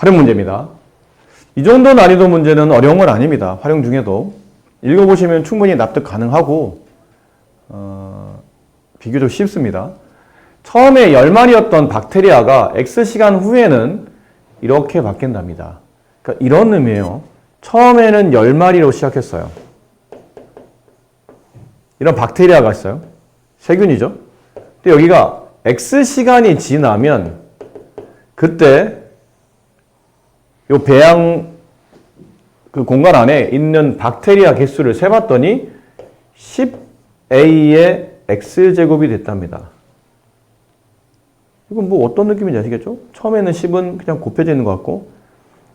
활용 문제입니다. 이 정도 난이도 문제는 어려운 건 아닙니다. 활용 중에도. 읽어보시면 충분히 납득 가능하고 비교적 쉽습니다. 처음에 10마리였던 박테리아가 X시간 후에는 이렇게 바뀐답니다. 그러니까 이런 의미예요. 처음에는 10마리로 시작했어요. 이런 박테리아가 있어요. 세균이죠. 근데 여기가 X시간이 지나면 그때 요 배양 그 공간 안에 있는 박테리아 개수를 세봤더니 10A의 X제곱이 됐답니다. 이건 뭐 어떤 느낌인지 아시겠죠? 처음에는 10은 그냥 곱해져 있는 것 같고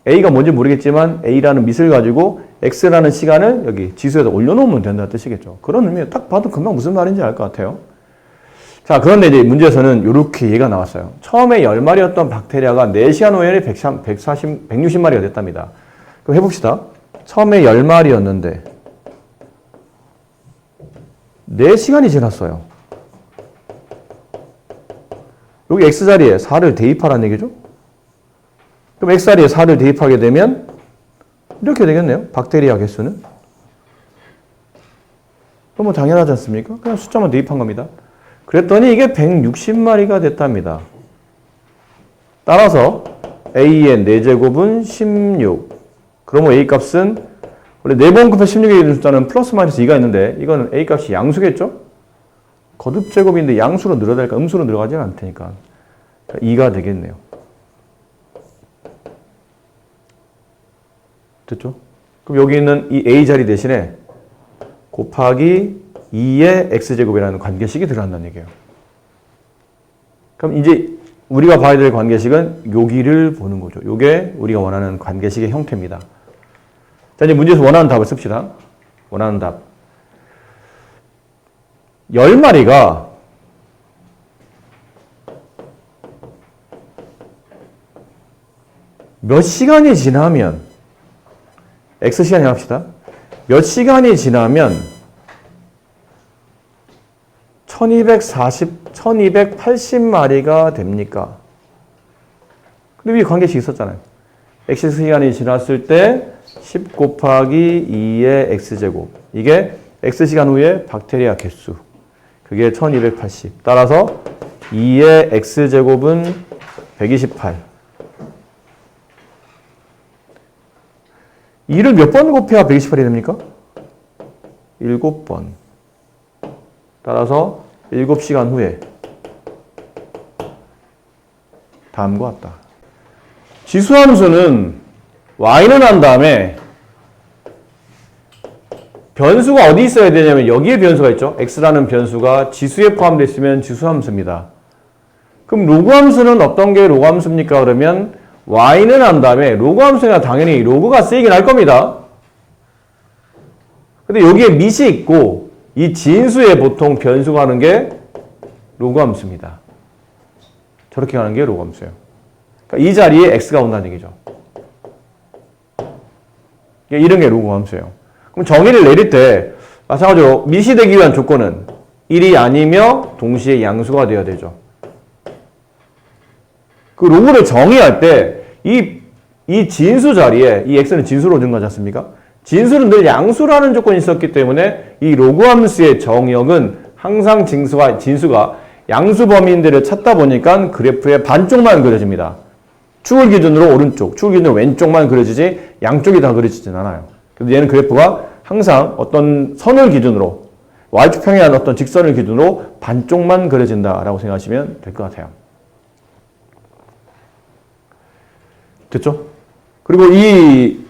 A가 뭔지 모르겠지만 A라는 밑을 가지고 X라는 시간을 여기 지수에다 올려놓으면 된다는 뜻이겠죠. 그런 의미에 딱 봐도 금방 무슨 말인지 알 것 같아요. 자, 그런데 이제 문제에서는 이렇게 얘가 나왔어요. 처음에 10마리였던 박테리아가 4시간 후에는 160마리가 됐답니다. 그럼 해봅시다. 처음에 10마리였는데 4시간이 지났어요. 여기 X자리에 4를 대입하라는 얘기죠. 그럼 X자리에 4를 대입하게 되면 이렇게 되겠네요. 박테리아 개수는. 그럼 뭐 당연하지 않습니까? 그냥 숫자만 대입한 겁니다. 그랬더니 이게 160마리가 됐답니다. 따라서 A의 4제곱은 16. 그러면 A 값은 원래 4번 곱해 16에 이르는 숫자는 플러스 마이너스 2가 있는데 이거는 A 값이 양수겠죠? 거듭 제곱인데 양수로 늘어날까 음수로 늘어가지는 않을 테니까 2가 되겠네요. 됐죠? 그럼 여기 있는 이 A 자리 대신에 곱하기 2의 X제곱이라는 관계식이 들어간다는 얘기예요. 그럼 이제 우리가 봐야 될 관계식은 여기를 보는 거죠. 이게 우리가 원하는 관계식의 형태입니다. 자, 이제 문제에서 원하는 답을 씁시다. 원하는 답. 10마리가 몇 시간이 지나면 X시간이 합시다. 몇 시간이 지나면 1280마리가 됩니까? 근데 위에 관계식이 있었잖아요. X시간이 지났을 때 10 곱하기 2의 X제곱. 이게 X시간 후에 박테리아 개수. 그게 1280. 따라서 2의 X제곱은 128. 2를 몇 번 곱해야 128이 됩니까? 7번. 따라서 7시간 후에 다음과 같다. 지수함수는 y는 한 다음에 변수가 어디 있어야 되냐면 여기에 변수가 있죠. x라는 변수가 지수에 포함되어 있으면 지수함수입니다. 그럼 로그함수는 어떤 게 로그함수입니까? 그러면 y는 한 다음에 로그함수가 당연히 로그가 쓰이긴 할 겁니다. 근데 여기에 밑이 있고 이 진수에 보통 변수가 하는 게 로그함수입니다. 저렇게 가는 게 로그함수예요. 그러니까 이 자리에 x가 온다는 얘기죠. 이런 게 로그함수예요. 그럼 정의를 내릴 때 마찬가지로 밑이 되기 위한 조건은 1이 아니며 동시에 양수가 되어야 되죠. 그 로그를 정의할 때 이 진수 자리에 이 x는 진수로 증가하지 않습니까? 진수는 늘 양수라는 조건이 있었기 때문에 이 로그함수의 정의역은 항상 진수가 양수 범위인들을 찾다 보니까 그래프의 반쪽만 그려집니다. 축을 기준으로 오른쪽, 축을 기준으로 왼쪽만 그려지지 양쪽이 다 그려지진 않아요. 그래서 얘는 그래프가 항상 어떤 선을 기준으로 y축 평행한 어떤 직선을 기준으로 반쪽만 그려진다라고 생각하시면 될 것 같아요. 됐죠? 그리고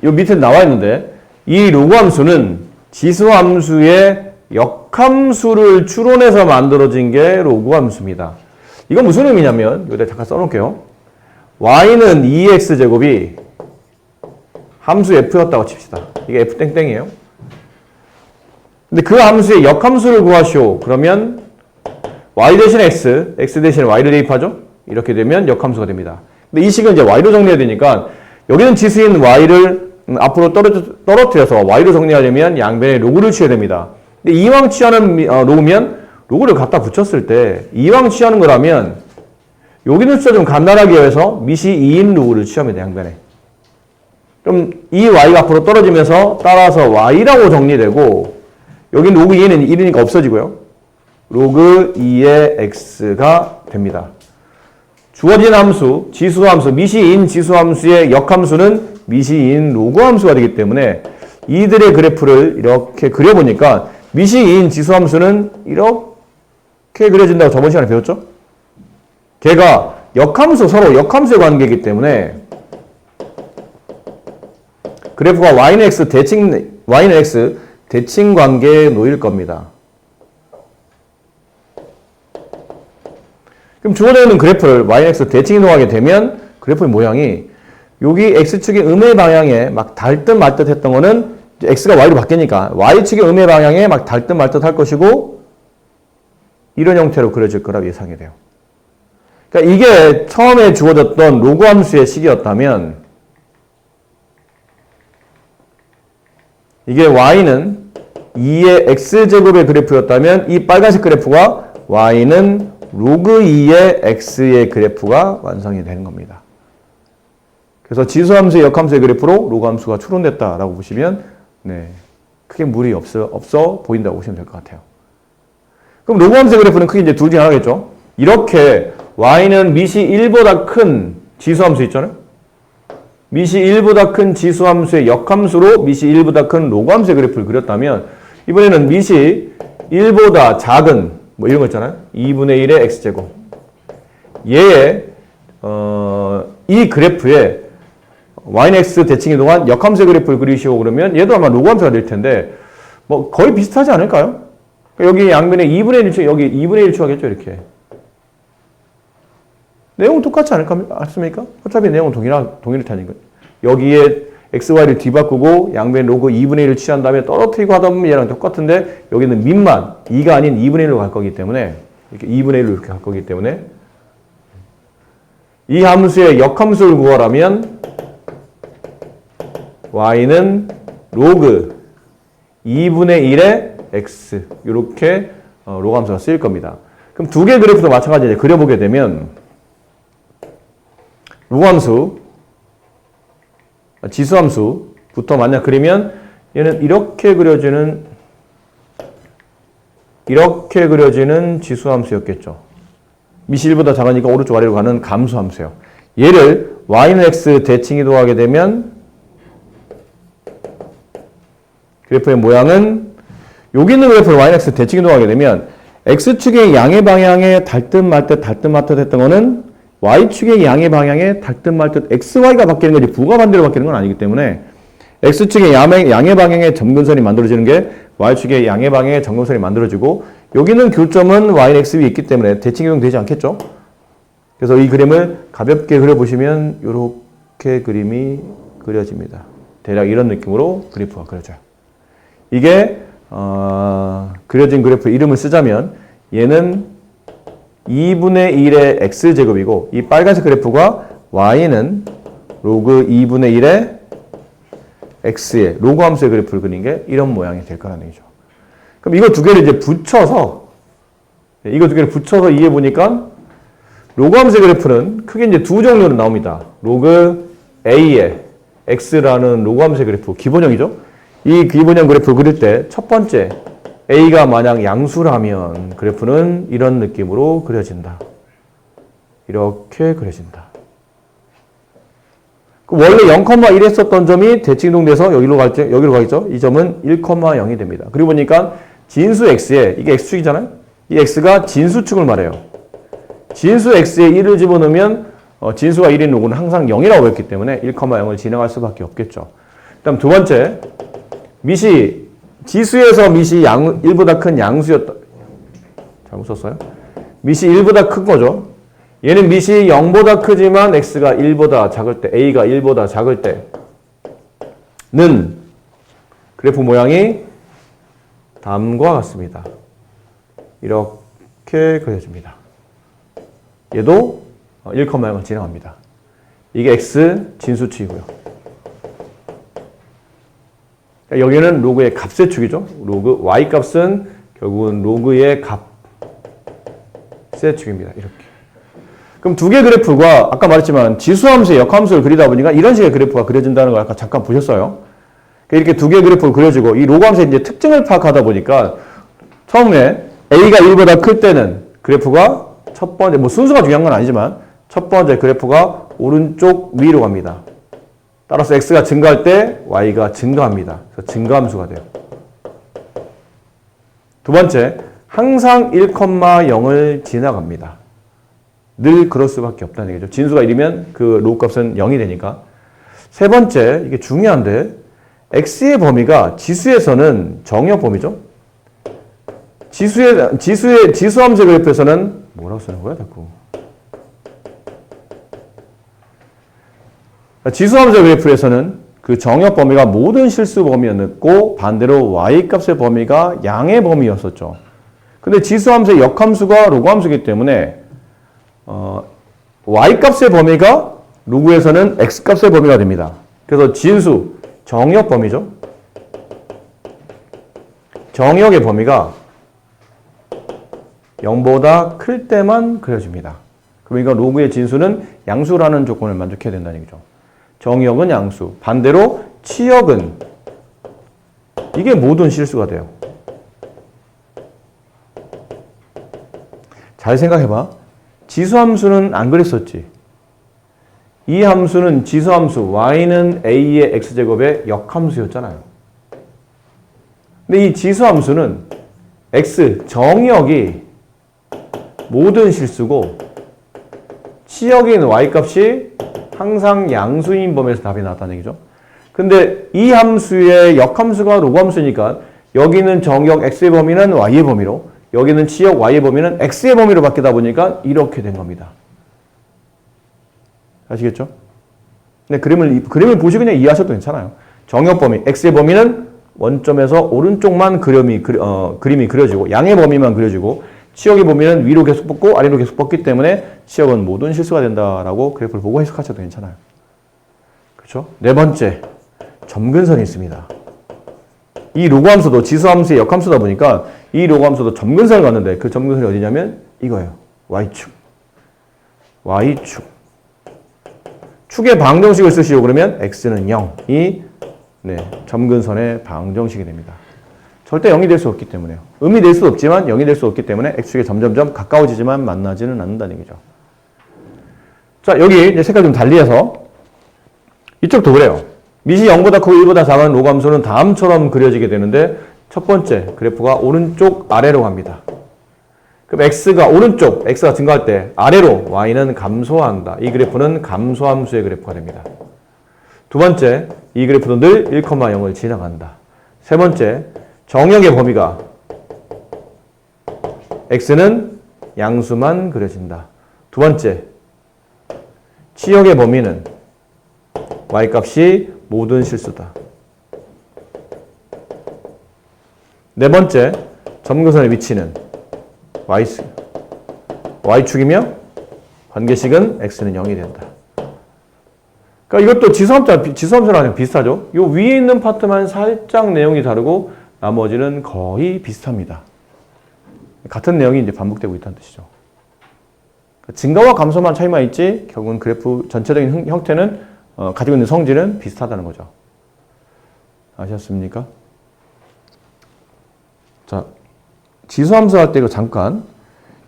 요 밑에 나와 있는데 이 로그함수는 지수함수의 역함수를 추론해서 만들어진 게 로그함수입니다. 이건 무슨 의미냐면 여기다 잠깐 써놓을게요. y는 2x제곱이 함수 f였다고 칩시다. 이게 f 땡땡이에요. 근데 그 함수의 역함수를 구하시오. 그러면 y 대신 x 대신 y를 대입하죠. 이렇게 되면 역함수가 됩니다. 근데 이 식은 이제 y로 정리해야 되니까 여기는 지수인 y를 앞으로 떨어뜨려서 y로 정리하려면 양변에 로그를 취해야 됩니다. 근데 이왕 취하는 로그면 로그를 갖다 붙였을 때 이왕 취하는 거라면 여기는 숫자 좀 간단하게 해서 밑이 2인 로그를 취하면 돼, 양변에. 그럼 이 y가 앞으로 떨어지면서 따라서 y라고 정리되고 여기 로그 2는 1이니까 없어지고요. 로그 2의 x가 됩니다. 주어진 함수, 지수함수, 미시인 지수함수의 역함수는 미시인 로그함수가 되기 때문에 이들의 그래프를 이렇게 그려보니까 미시인 지수함수는 이렇게 그려진다고 저번 시간에 배웠죠? 걔가 역함수, 서로 역함수의 관계이기 때문에 그래프가 y는 x 대칭 관계에 놓일 겁니다. 그럼 주어져 있는 그래프를 y는 x 대칭 이동하게 되면 그래프의 모양이 여기 x축의 음의 방향에 막 닿듯 말듯 했던 거는 x가 y로 바뀌니까 y축의 음의 방향에 막 닿듯 말듯 할 것이고 이런 형태로 그려질 거라고 예상이 돼요. 그러니까 이게 처음에 주어졌던 로그 함수의 식이었다면 이게 y는 2의 x제곱의 그래프였다면 이 빨간색 그래프가 y는 로그 2의 x의 그래프가 완성이 되는 겁니다. 그래서 지수함수의 역함수의 그래프로 로그 함수가 추론됐다라고 보시면 크게 무리 없어 보인다고 보시면 될 것 같아요. 그럼 로그 함수의 그래프는 크게 이제 둘 중에 하나겠죠. 이렇게 y는 미시 1보다 큰 지수함수 있잖아요. 미시 1보다 큰 지수함수의 역함수로 미시 1보다 큰 로그함수의 그래프를 그렸다면 이번에는 미시 1보다 작은 뭐 이런 거 있잖아요. 2분의 1의 x제곱. 얘의 이 그래프에 y는 x 대칭 이동한 역함수의 그래프를 그리시고 그러면 얘도 아마 로그함수가 될 텐데 뭐 거의 비슷하지 않을까요? 여기 양면에 2분의 1 여기 2분의 1 추하겠죠, 이렇게. 내용은 똑같지 않습니까? 어차피 내용은 동일할 테니까. 여기에 x, y를 뒤바꾸고 양변 로그 2분의 1을 취한 다음에 떨어뜨리고 하다 보면 얘랑 똑같은데 여기는 민만 2가 아닌 2분의 1로 갈 거기 때문에 이렇게 2분의 1로 이렇게 갈 거기 때문에 이 함수의 역함수를 구하라면 y는 로그 2분의 1의 x 이렇게 로그 함수가 쓰일 겁니다. 그럼 두 개의 그래프도 마찬가지로 그려보게 되면 로그함수, 지수함수부터 만약 그리면 얘는 이렇게 그려지는 지수함수였겠죠. 미시 1보다 작으니까 오른쪽 아래로 가는 감수함수예요. 얘를 y는 x 대칭 이동하게 되면 그래프의 모양은 여기 있는 그래프를 y는 x 대칭 이동하게 되면 x축의 양의 방향에 닿듯 말듯 했던 거는 y축의 양의 방향에 닿듯 말듯 xy가 바뀌는 거지 부가 반대로 바뀌는 건 아니기 때문에 x축의 양의 방향에 점근선이 만들어지는 게 y축의 양의 방향에 점근선이 만들어지고 여기는 교점은 y는 x 위에 있기 때문에 대칭 이동 되지 않겠죠? 그래서 이 그림을 가볍게 그려보시면 이렇게 그림이 그려집니다. 대략 이런 느낌으로 그래프가 그려져요. 이게 그려진 그래프 이름을 쓰자면 얘는 2분의 1의 x제곱이고 이 빨간색 그래프가 y는 로그 2분의 1의 x의 로그 함수의 그래프를 그린 게 이런 모양이 될 거라는 얘기죠. 그럼 이거 두 개를 이제 붙여서 이해해 보니까 로그 함수의 그래프는 크게 이제 두 종류로 나옵니다. 로그 a의 x라는 로그 함수의 그래프 기본형이죠. 이 기본형 그래프 그릴 때 첫 번째 a가 만약 양수라면 그래프는 이런 느낌으로 그려진다. 이렇게 그려진다. 원래 0,1 했었던 점이 대칭이동돼서 여기로 가겠죠. 이 점은 1,0이 됩니다. 그리고 보니까 진수 x에 이게 x축이잖아요. 이 x가 진수축을 말해요. 진수 x에 1을 집어넣으면 진수가 1인 로그는 항상 0이라고 했기 때문에 1,0을 진행할 수밖에 없겠죠. 그다음 두 번째 지수에서 미시 1보다 큰 양수였다. 잘못 썼어요? 미시 1보다 큰 거죠. 얘는 미시 0보다 크지만 x가 1보다 작을 때, a가 1보다 작을 때는 그래프 모양이 다음과 같습니다. 이렇게 그려집니다. 얘도 1,0을 진행합니다. 이게 x 진수축이고요. 여기는 로그의 값의 축이죠. 로그 y 값은 결국은 로그의 값의 축입니다. 이렇게. 그럼 두 개 그래프가 아까 말했지만 지수함수의 역함수를 그리다 보니까 이런 식의 그래프가 그려진다는 걸 아까 잠깐 보셨어요. 이렇게 두 개 그래프가 그려지고 이 로그함수의 이제 특징을 파악하다 보니까 처음에 A가 1보다 클 때는 그래프가 첫 번째, 뭐 순수가 중요한 건 아니지만 첫 번째 그래프가 오른쪽 위로 갑니다. 따라서 X가 증가할 때 Y가 증가합니다. 그래서 증가함수가 돼요. 두 번째, 항상 1,0을 지나갑니다. 늘 그럴 수밖에 없다는 얘기죠. 진수가 1이면 그 로그 값은 0이 되니까. 세 번째, 이게 중요한데 X의 범위가 지수에서는 정역 범위죠. 지수함수의 그래프에서는 뭐라고 쓰는 거야, 자꾸? 지수함수의 그래프에서는 그 정역 범위가 모든 실수 범위였고 반대로 y-값의 범위가 양의 범위였었죠. 근데 지수함수의 역함수가 로그함수이기 때문에 y-값의 범위가 로그에서는 x-값의 범위가 됩니다. 그래서 진수, 정역 범위죠. 정역의 범위가 0보다 클 때만 그려집니다. 그러니까 로그의 진수는 양수라는 조건을 만족해야 된다는 얘기죠. 정역은 양수, 반대로 치역은 이게 모든 실수가 돼요. 잘 생각해봐. 지수함수는 안 그랬었지. 이 함수는 지수함수, y는 a의 x제곱의 역함수였잖아요. 근데 이 지수함수는 x, 정역이 모든 실수고 치역인 y값이 항상 양수인 범위에서 답이 나왔다는 얘기죠. 근데 이 함수의 역함수가 로그함수니까 여기는 정역 x의 범위는 y의 범위로 여기는 치역 y의 범위는 x의 범위로 바뀌다 보니까 이렇게 된 겁니다. 아시겠죠? 근데 그림을 보시고 그냥 이해하셔도 괜찮아요. 정역 범위, x의 범위는 원점에서 오른쪽만 그림이 그려지고 양의 범위만 그려지고 치역의 범위는 위로 계속 뻗고 아래로 계속 뻗기 때문에 치역은 모든 실수가 된다라고 그래프를 보고 해석하셔도 괜찮아요. 그렇죠? 네 번째, 점근선이 있습니다. 이 로그함수도 지수함수의 역함수다 보니까 이 로그함수도 점근선을 갖는데 그 점근선이 어디냐면 이거예요. y축. y축. 축의 방정식을 쓰시고 그러면 x는 0이 점근선의 방정식이 됩니다. 절대 0이 될 수 없기 때문에요. 음이 될 수 없지만 0이 될 수 없기 때문에 x축에 점점점 가까워지지만 만나지는 않는다는 얘기죠. 자, 여기 이제 색깔 좀 달리해서 이쪽도 그래요. 밑이 0보다 크고 1보다 작은 로그함수는 다음처럼 그려지게 되는데 첫 번째 그래프가 오른쪽 아래로 갑니다. 그럼 x가 오른쪽, x가 증가할 때 아래로 y는 감소한다. 이 그래프는 감소함수의 그래프가 됩니다. 두 번째, 이 그래프도 늘 1,0을 지나간다. 세 번째, 정역의 범위가 x는 양수만 그려진다. 두 번째, 치역의 범위는 y값이 모든 실수다. 네 번째, 점근선의 위치는 y축이며 관계식은 x는 0이 된다. 그러니까 이것도 지수함수랑 비슷하죠. 이 위에 있는 파트만 살짝 내용이 다르고 나머지는 거의 비슷합니다. 같은 내용이 이제 반복되고 있다는 뜻이죠. 증가와 감소만 차이만 있지 결국은 그래프 전체적인 형태는 가지고 있는 성질은 비슷하다는 거죠. 아셨습니까? 자, 지수함수 할 때 이거 잠깐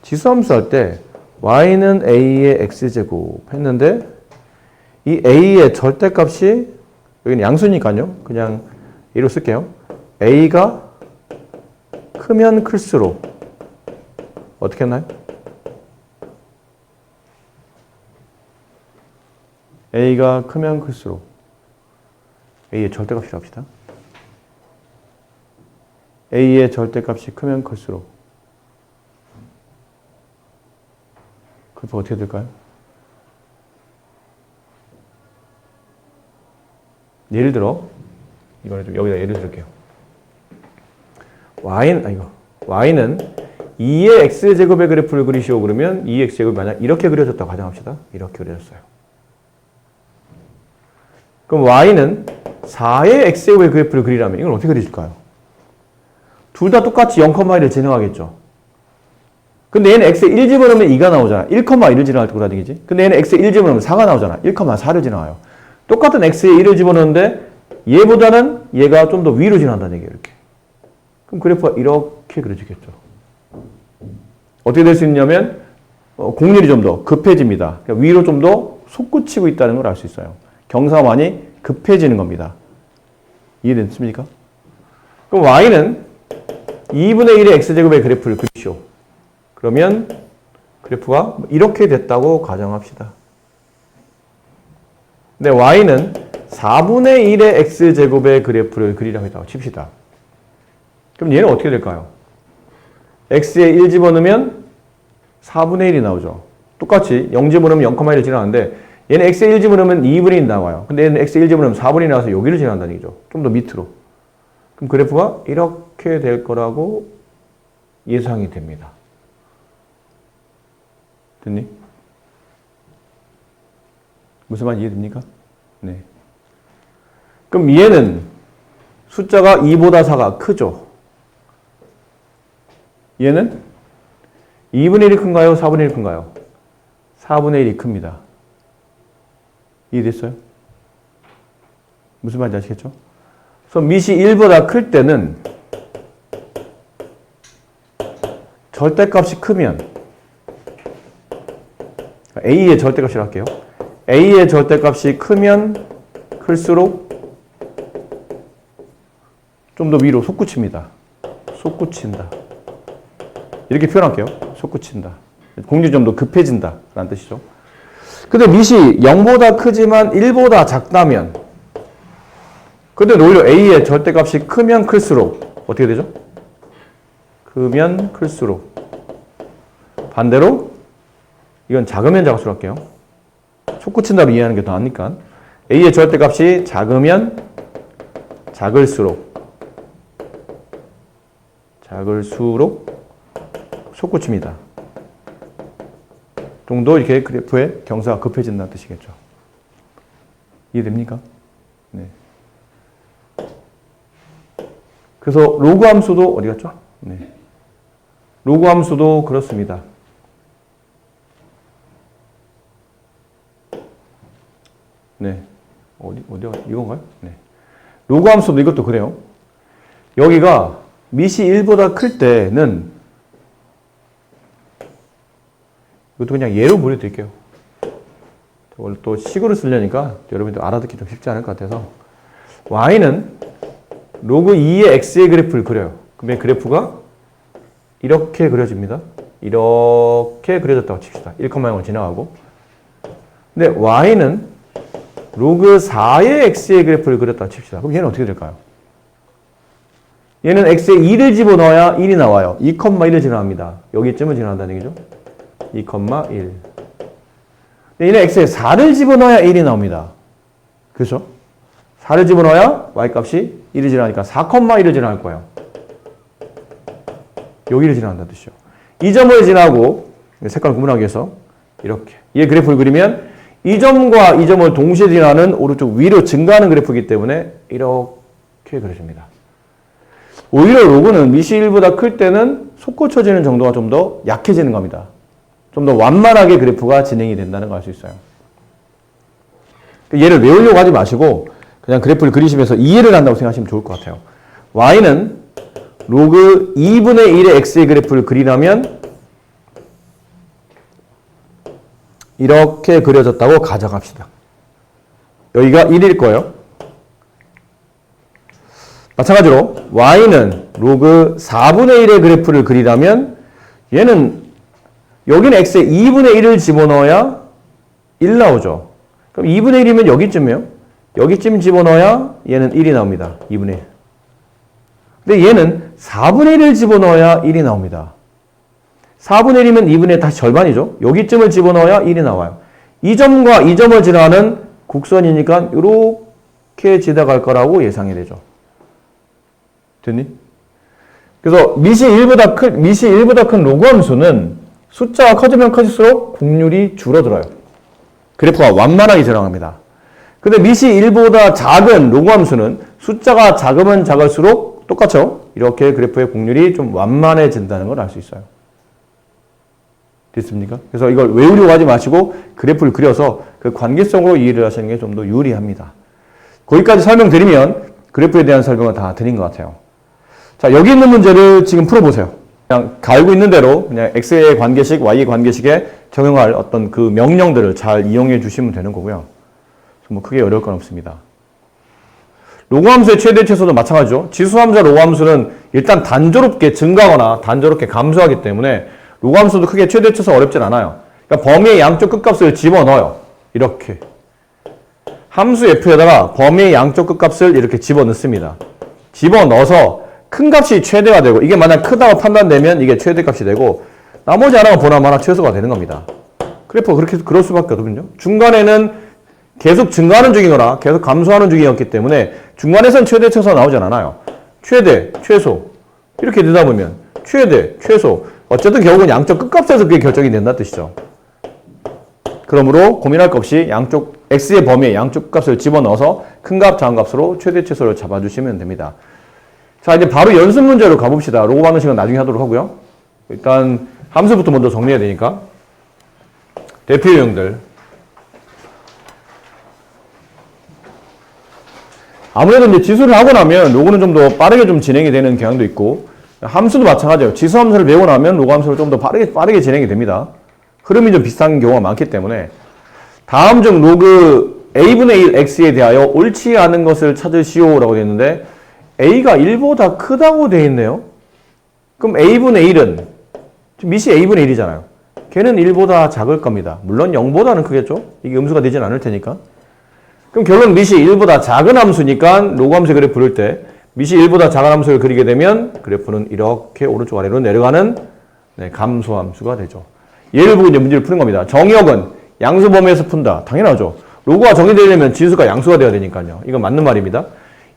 지수함수 할 때 y는 a의 x제곱 했는데 이 a의 절대값이 여기는 양수니까요. 그냥 A로 쓸게요. a가 크면 클수록 어떻게 했나요? a가 크면 클수록 a의 절대값이라고 합시다. a의 절대값이 크면 클수록 그래프 어떻게 될까요? 예를 들어 이거를 좀 여기다 예를 들게요. y는 2의 x제곱의 그래프를 그리시오 그러면 2의 x제곱이 만약 이렇게 그려졌다고 가정합시다. 이렇게 그려졌어요. 그럼 y는 4의 x제곱의 그래프를 그리라면 이걸 어떻게 그리실까요? 둘 다 똑같이 0,1을 진행하겠죠. 근데 얘는 x에 1 집어넣으면 2가 나오잖아. 1,1을 지나갈 때 돌아다니지. 근데 얘는 x에 1 집어넣으면 4가 나오잖아. 1,4를 지나가요. 똑같은 x에 1을 집어넣는데 얘보다는 얘가 좀 더 위로 지나간다는 얘기예요. 이렇게. 그럼 그래프가 이렇게 그려지겠죠. 어떻게 될 수 있냐면 곡률이 좀 더 급해집니다. 그러니까 위로 좀 더 솟구치고 있다는 걸 알 수 있어요. 경사가 많이 급해지는 겁니다. 이해됐습니까? 그럼 y는 2분의 1의 x제곱의 그래프를 그리시오. 그러면 그래프가 이렇게 됐다고 가정합시다. 근데 y는 4분의 1의 x제곱의 그래프를 그리라고 했다고 칩시다. 그럼 얘는 어떻게 될까요? x에 1 집어넣으면 4분의 1이 나오죠. 똑같이 0 집어넣으면 0,1을 지나가는데 얘는 x에 1 집어넣으면 2분의 1이 나와요. 근데 얘는 x에 1 집어넣으면 4분의 1이 나와서 여기를 지나간다는 얘기죠. 좀 더 밑으로. 그럼 그래프가 이렇게 될 거라고 예상이 됩니다. 됐니? 무슨 말 이해됩니까? 네. 그럼 얘는 숫자가 2보다 4가 크죠? 얘는 2분의 1이 큰가요? 4분의 1이 큰가요? 4분의 1이 큽니다. 이해됐어요? 무슨 말인지 아시겠죠? 그래서 밑이 1보다 클 때는 절대값이 크면 A의 절대값이라고 할게요. A의 절대값이 크면 클수록 좀 더 위로 솟구칩니다. 솟구친다. 이렇게 표현할게요. 솟구친다. 곡률이 좀 더 급해진다 라는 뜻이죠. 근데 밑이 0보다 크지만 1보다 작다면 근데 오히려 A의 절대값이 크면 클수록 어떻게 되죠? 크면 클수록 반대로 이건 작으면 작을수록 할게요. 솟구친다로 이해하는 게 더 낫니까 A의 절대값이 작으면 작을수록 솟구칩니다. 정도 이렇게 그래프의 경사가 급해진다는 뜻이겠죠. 이해됩니까? 네. 그래서 로그 함수도 어디 갔죠? 네. 로그 함수도 그렇습니다. 네. 어디가 이건가요? 네. 로그 함수도 이것도 그래요. 여기가 밑이 1보다 클 때는 이것도 그냥 예로 보여드릴게요. 오늘 또 식으로 쓰려니까 여러분들 알아듣기 좀 쉽지 않을 것 같아서 y는 로그 2의 x의 그래프를 그려요. 그러면 그래프가 이렇게 그려집니다. 이렇게 그려졌다고 칩시다. 1,0을 지나가고 근데 y는 로그 4의 x의 그래프를 그렸다고 칩시다. 그럼 얘는 어떻게 될까요? 얘는 x에 2를 집어넣어야 1이 나와요. 2,1을 지나갑니다. 여기쯤을 지나간다는 얘기죠. 2,1. 얘는 x에 4를 집어넣어야 1이 나옵니다. 그렇죠? 4를 집어넣어야 y값이 1이 지나가니까 4,1을 지나갈 거예요. 여기를 지나간다는 뜻이죠. 이 점을 지나고 색깔 구분하기 위해서 이렇게 얘 그래프를 그리면 이 점과 이 점을 동시에 지나는 오른쪽 위로 증가하는 그래프이기 때문에 이렇게 그려집니다. 오히려 로그는 밑이 1보다 클 때는 솟구쳐지는 정도가 좀 더 약해지는 겁니다. 좀 더 완만하게 그래프가 진행이 된다는 걸 알 수 있어요. 얘를 외우려고 하지 마시고 그냥 그래프를 그리시면서 이해를 한다고 생각하시면 좋을 것 같아요. y는 로그 2분의 1의 x의 그래프를 그리려면 이렇게 그려졌다고 가정합시다. 여기가 1일 거예요. 마찬가지로 y는 로그 4분의 1의 그래프를 그리려면 얘는 여기는 x에 2분의 1을 집어넣어야 1 나오죠. 그럼 2분의 1이면 여기쯤이에요. 여기쯤 집어넣어야 얘는 1이 나옵니다. 2분의 1. 근데 얘는 4분의 1을 집어넣어야 1이 나옵니다. 4분의 1이면 2분의 1 다시 절반이죠. 여기쯤을 집어넣어야 1이 나와요. 이 점과 이 점을 지나가는 곡선이니까 이렇게 지나갈 거라고 예상이 되죠. 됐니? 그래서 밑이 1보다 큰 로그 함수는 숫자가 커지면 커질수록 곡률이 줄어들어요. 그래프가 완만하게 지나갑니다. 근데 밑이 1보다 작은 로그 함수는 숫자가 작으면 작을수록 똑같죠? 이렇게 그래프의 곡률이 좀 완만해진다는 걸 알 수 있어요. 됐습니까? 그래서 이걸 외우려고 하지 마시고 그래프를 그려서 그 관계성으로 이해를 하시는 게 좀 더 유리합니다. 거기까지 설명드리면 그래프에 대한 설명을 다 드린 것 같아요. 자, 여기 있는 문제를 지금 풀어보세요. 그냥 알고 있는 대로 그냥 x의 관계식, y의 관계식에 적용할 어떤 그 명령들을 잘 이용해 주시면 되는 거고요. 뭐 크게 어려울 건 없습니다. 로그함수의 최대 최소도 마찬가지죠. 지수함수와 로그함수는 일단 단조롭게 증가하거나 단조롭게 감소하기 때문에 로그함수도 크게 최대 최소 어렵진 않아요. 그러니까 범위의 양쪽 끝값을 집어넣어요. 이렇게. 함수 f에다가 범위의 양쪽 끝값을 이렇게 집어넣습니다. 집어넣어서 큰 값이 최대가 되고 이게 만약 크다고 판단되면 이게 최대값이 되고 나머지 하나가 보나마나 최소가 되는 겁니다. 그래프 그렇게 그럴 수밖에 없거든요. 중간에는 계속 증가하는 중이거나 계속 감소하는 중이었기 때문에 중간에선 최대 최소가 나오진 않아요. 최대, 최소 이렇게 되다 보면 최대, 최소 어쨌든 결국은 양쪽 끝값에서 그게 결정이 된다는 뜻이죠. 그러므로 고민할 것 없이 양쪽 x의 범위에 양쪽 값을 집어넣어서 큰 값, 작은 값으로 최대 최소를 잡아주시면 됩니다. 자, 이제 바로 연습 문제로 가봅시다. 로고 방정식은 나중에 하도록 하고요. 일단 함수부터 먼저 정리해야 되니까. 대표 유형들. 아무래도 이제 지수를 하고 나면 로고는 좀 더 빠르게 좀 진행이 되는 경향도 있고 함수도 마찬가지예요. 지수 함수를 배우고 나면 로고 함수를 좀 더 빠르게 진행이 됩니다. 흐름이 좀 비슷한 경우가 많기 때문에 다음 중 로그 a분의 1 x에 대하여 옳지 않은 것을 찾으시오 라고 되어 있는데 a가 1보다 크다고 되어 있네요. 그럼 a분의 1은 밑이 a분의 1이잖아요. 걔는 1보다 작을 겁니다. 물론 0보다는 크겠죠. 이게 음수가 되진 않을 테니까. 그럼 결론 밑이 1보다 작은 함수니까 로그 함수 그래프 그릴 때 밑이 1보다 작은 함수를 그리게 되면 그래프는 이렇게 오른쪽 아래로 내려가는 감소 함수가 되죠. 얘를 보고 이제 문제를 푸는 겁니다. 정의역은 양수 범위에서 푼다. 당연하죠. 로그가 정의되려면 지수가 양수가 돼야 되니까요. 이건 맞는 말입니다.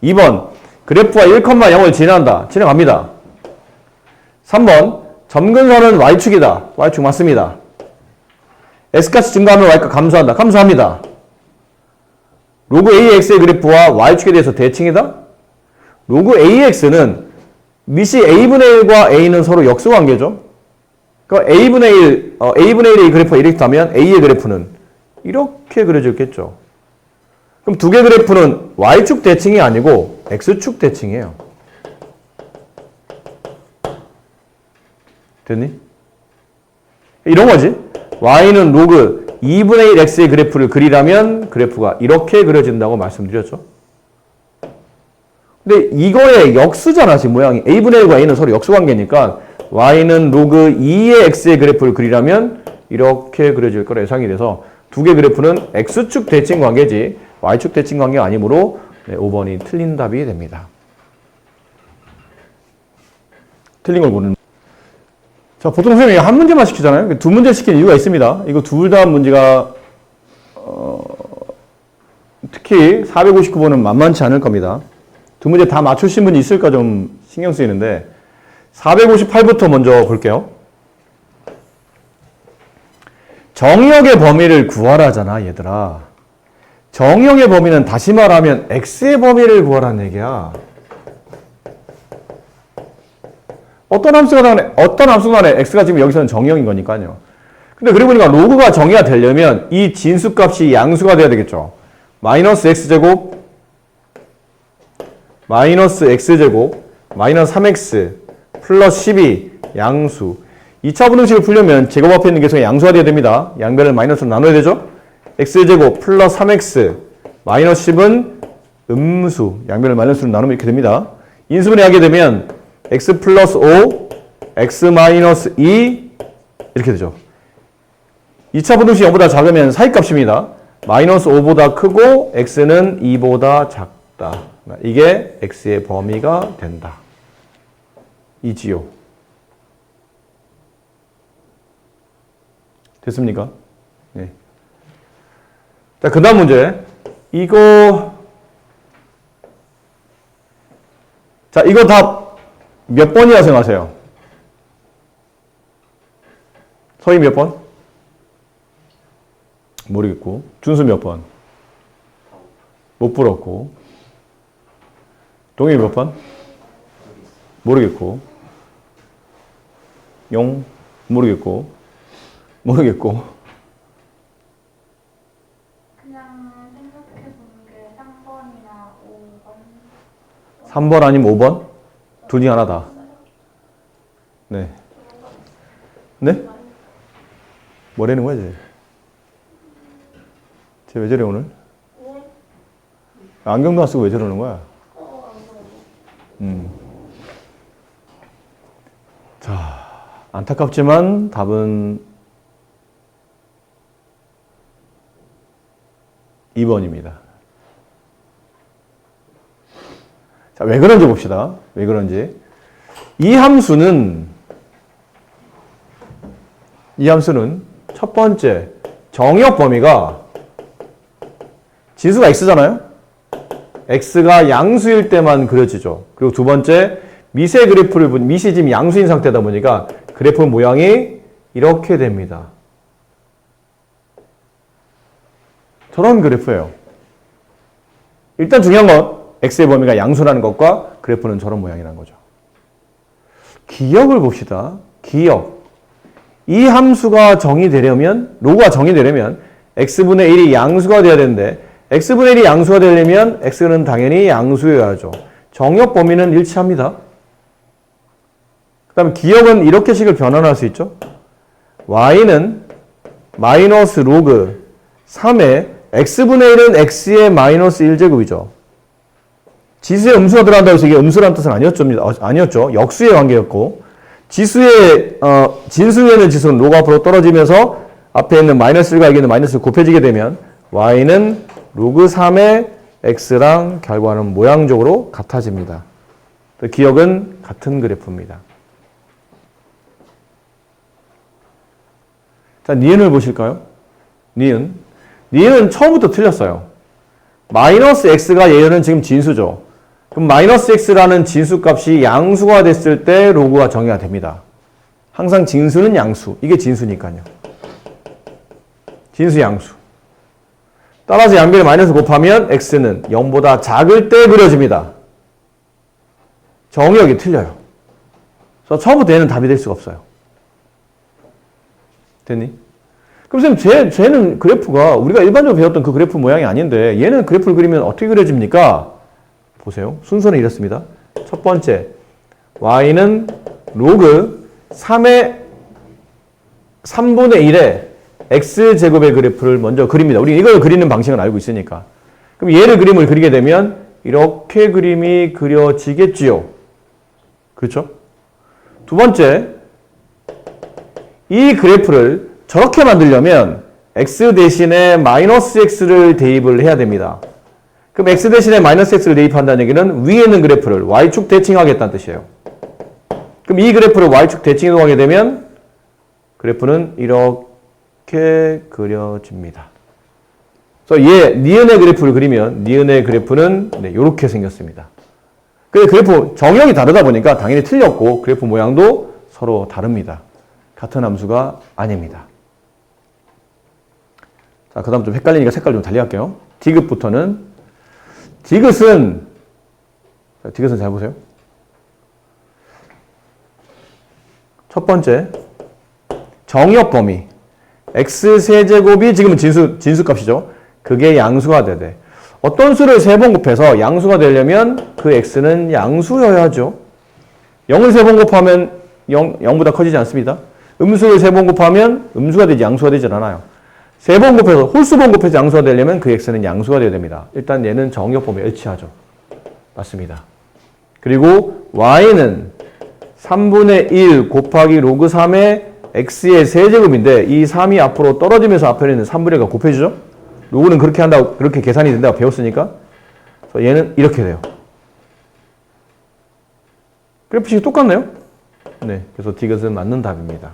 2번 그래프가 1,0을 지나간다. 지나갑니다. 3번 점근선은 y축이다. y축 맞습니다. x값이 증가하면 y값 감소한다. 감소합니다. 로그 AX의 그래프와 Y축에 대해서 대칭이다? 로그 AX는 밑이 A분의 1과 A는 서로 역수관계죠? 그러니까 A분의 1의 그래프가 이렇게 하면 A의 그래프는 이렇게 그려졌겠죠? 그럼 두 개 그래프는 Y축 대칭이 아니고 X축 대칭이에요. 됐니? 이런 거지. Y는 로그 2분의 1 x의 그래프를 그리라면 그래프가 이렇게 그려진다고 말씀드렸죠. 근데 이거의 역수잖아, 지금 모양이. a분의 1과 a는 서로 역수관계니까 y는 로그 2의 x의 그래프를 그리라면 이렇게 그려질 거라 예상이 돼서 두 개 그래프는 x축 대칭 관계지 y축 대칭 관계가 아니므로 5번이 틀린 답이 됩니다. 틀린 걸 보는. 자, 보통 선생님이 한 문제만 시키잖아요. 두 문제 시킨 이유가 있습니다. 이거 둘 다 문제가 특히 459번은 만만치 않을 겁니다. 두 문제 다 맞추신 분이 있을까 좀 신경 쓰이는데 458부터 먼저 볼게요. 정의역의 범위를 구하라잖아, 얘들아. 정의역의 범위는 다시 말하면 x의 범위를 구하라는 얘기야. 어떤 함수가 간에 x가 지금 여기서는 정의역인 거니까요. 근데 그리고 보니까 로그가 정의가 되려면 이 진수값이 양수가 돼야 되겠죠. 마이너스 x제곱, 마이너스 x제곱, 마이너스 3x, 플러스 12, 양수. 2차 분등식을 풀려면 제곱 앞에 있는 계속이 양수가 돼야 됩니다. 양변을 마이너스로 나눠야 되죠. x제곱 플러스 3x, 마이너스 10은 음수. 양변을 마이너스로 나누면 이렇게 됩니다. 인수분해 하게 되면 x 플러스 5, x 마이너스 2 이렇게 되죠. 2차 분등식 0보다 작으면 사이값입니다. 마이너스 5보다 크고 x는 2보다 작다. 이게 x의 범위가 된다. 이지요. 됐습니까? 네. 자, 그 다음 문제. 이거 다 몇 번이라 생각하세요? 서희 몇 번? 모르겠고. 준수 몇 번? 못 풀었고. 동희 몇 번? 모르겠고. 용? 모르겠고. 모르겠고. 그냥 생각해보는 게 3번이나 5번. 3번 아니면 5번? 둘 중에 하나다. 네. 네? 뭐라는 거야, 쟤? 쟤 왜 저래, 오늘? 안경도 안 쓰고 왜 저러는 거야? 자, 안타깝지만 답은 2번입니다. 자, 왜 그런지 봅시다. 왜 그런지. 이 함수는 첫 번째 정의역 범위가 지수가 x잖아요. x가 양수일 때만 그려지죠. 그리고 두 번째 미세 그래프를 미시 지금 양수인 상태다 보니까 그래프 모양이 이렇게 됩니다. 저런 그래프예요. 일단 중요한 건 x의 범위가 양수라는 것과 그래프는 저런 모양이라는 거죠. 기역을 봅시다. 기역. 이 함수가 정의되려면, 로그가 정의되려면 x분의 1이 양수가 돼야 되는데 x분의 1이 양수가 되려면 x는 당연히 양수여야죠. 정역 범위는 일치합니다. 그 다음에 기역은 이렇게 식을 변환할 수 있죠. y는 마이너스 로그 3의 x분의 1은 x의 마이너스 1제곱이죠. 지수에 음수가 들어간다고 해서 이게 음수라는 뜻은 아니었죠. 역수의 관계였고 지수의 진수에는 지수는 로그 앞으로 떨어지면서 앞에 있는 마이너스 1과 여기 있는 마이너스 1이 곱해지게 되면 y는 로그 3의 x랑 결과는 모양적으로 같아집니다. 기역은 같은 그래프입니다. 자, 니은을 보실까요? 니은은 처음부터 틀렸어요. 마이너스 x가 얘는 지금 진수죠. 그럼 마이너스 x라는 진수값이 양수가 됐을 때 로그가 정의가 됩니다. 항상 진수는 양수. 이게 진수니까요. 진수 양수. 따라서 양변에 마이너스 곱하면 x는 0보다 작을 때 그려집니다. 정의역이 틀려요. 그래서 처음부터 얘는 답이 될 수가 없어요. 됐니? 그럼 선생님, 쟤는 그래프가 우리가 일반적으로 배웠던 그 그래프 모양이 아닌데 얘는 그래프를 그리면 어떻게 그려집니까? 보세요. 순서는 이렇습니다. 첫 번째, y는 로그 3분의 1의 x제곱의 그래프를 먼저 그립니다. 우리 이걸 그리는 방식은 알고 있으니까. 그럼 얘를 그림을 그리게 되면 이렇게 그림이 그려지겠지요. 그렇죠? 두 번째, 이 그래프를 저렇게 만들려면 x 대신에 마이너스 x를 대입을 해야 됩니다. 그럼 x 대신에 마이너스 x를 대입한다는 얘기는 위에 있는 그래프를 y축 대칭하겠다는 뜻이에요. 그럼 이 그래프를 y축 대칭 이동하게 되면 그래프는 이렇게 그려집니다. 그래서 니은의 그래프를 그리면 니은의 그래프는 이렇게 생겼습니다. 근데 그래프 정형이 다르다 보니까 당연히 틀렸고 그래프 모양도 서로 다릅니다. 같은 함수가 아닙니다. 자, 그 다음 좀 헷갈리니까 색깔 좀 달리 할게요. 디귿은 잘 보세요. 첫 번째, 정의역 범위. x세제곱이 지금은 진수값이죠. 그게 양수가 돼야 돼. 어떤 수를 3번 곱해서 양수가 되려면 그 x는 양수여야죠. 0을 3번 곱하면 0보다 커지지 않습니다. 음수를 3번 곱하면 음수가 되지 양수가 되질 않아요. 3번 곱해서 홀수번 곱해서 양수가 되려면 그 x는 양수가 되어야 됩니다. 일단 얘는 정의역 범위에 일치하죠. 맞습니다. 그리고 y는 3분의 1 곱하기 로그 3의 x의 세제곱인데 이 3이 앞으로 떨어지면서 앞에 있는 3분의 1과 곱해지죠? 로그는 그렇게 한다고, 그렇게 계산이 된다고 배웠으니까. 그래서 얘는 이렇게 돼요. 그래프식이 똑같네요? 네. 그래서 디귿은 맞는 답입니다.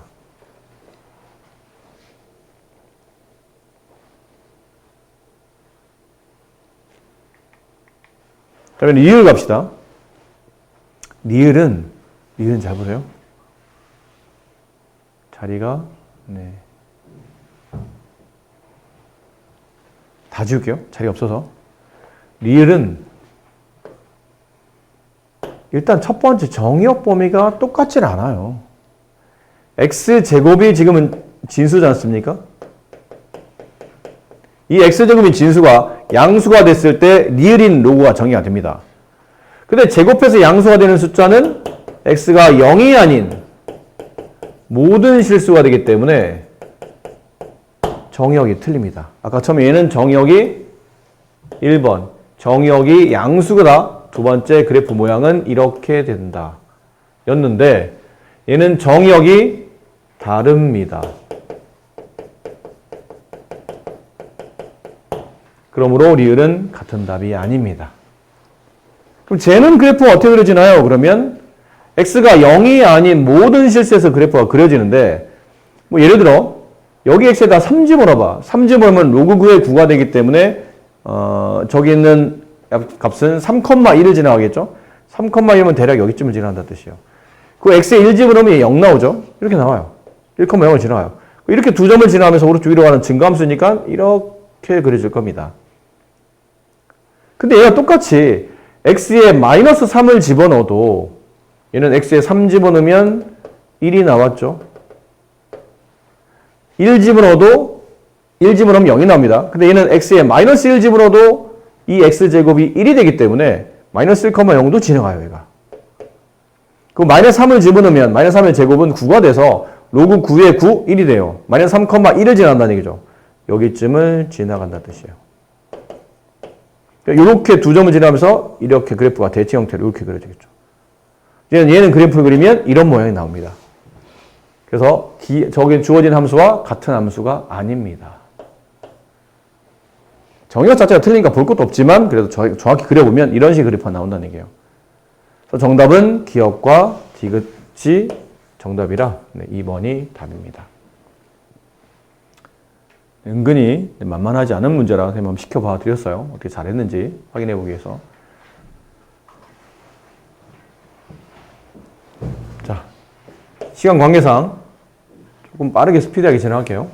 그러면 리을 갑시다. 리을은 잘 보세요. 자리가, 다 지울게요. 자리가 없어서. 리을은 일단 첫 번째 정의역 범위가 똑같질 않아요. x제곱이 지금은 진수지 않습니까? 이 x제곱인 진수가 양수가 됐을 때 리을인 로그가 정의가 됩니다. 근데 제곱해서 양수가 되는 숫자는 x가 0이 아닌 모든 실수가 되기 때문에 정의역이 틀립니다. 아까 처음에 얘는 정의역이 1번, 정의역이 양수가 두 번째 그래프 모양은 이렇게 된다 였는데 얘는 정의역이 다릅니다. 그러므로 리을은 같은 답이 아닙니다. 그럼 쟤는 그래프가 어떻게 그려지나요? 그러면 x가 0이 아닌 모든 실수에서 그래프가 그려지는데 뭐 예를 들어 여기 x에다 3 집어넣어봐. 3 집어넣으면 로그 9의 9가 되기 때문에 저기 있는 값은 3,1을 지나가겠죠? 3,1면 대략 여기쯤을 지나간다는 뜻이에요. 그 x에 1 집어넣으면 0 나오죠? 이렇게 나와요. 1,0을 지나가요. 이렇게 두 점을 지나가면서 오른쪽 위로 가는 증가함수니까 이렇게 그려질 겁니다. 근데 얘가 똑같이 x에 마이너스 3을 집어넣어도 얘는 x에 3 집어넣으면 1이 나왔죠. 1 집어넣어도 1 집어넣으면 0이 나옵니다. 근데 얘는 x에 마이너스 1 집어넣어도 이 x제곱이 1이 되기 때문에 마이너스 1,0도 지나가요. 얘가. 그럼 마이너스 3을 집어넣으면 마이너스 3의 제곱은 9가 돼서 로그 9의 9, 1이 돼요. 마이너스 3,1을 지나간다는 얘기죠. 여기쯤을 지나간다는 뜻이에요. 이렇게 두 점을 지나면서 이렇게 그래프가 대칭 형태로 이렇게 그려지겠죠. 얘는 그래프를 그리면 이런 모양이 나옵니다. 그래서 저기 주어진 함수와 같은 함수가 아닙니다. 정의역 자체가 틀리니까 볼 것도 없지만 그래도 정확히 그려보면 이런 식의 그래프가 나온다는 얘기예요. 그래서 정답은 기역과 디귿이 정답이라 2번이 답입니다. 은근히 만만하지 않은 문제라 한번 시켜봐 드렸어요. 어떻게 잘했는지 확인해 보기 위해서. 자, 시간 관계상 조금 빠르게 스피디하게 진행할게요.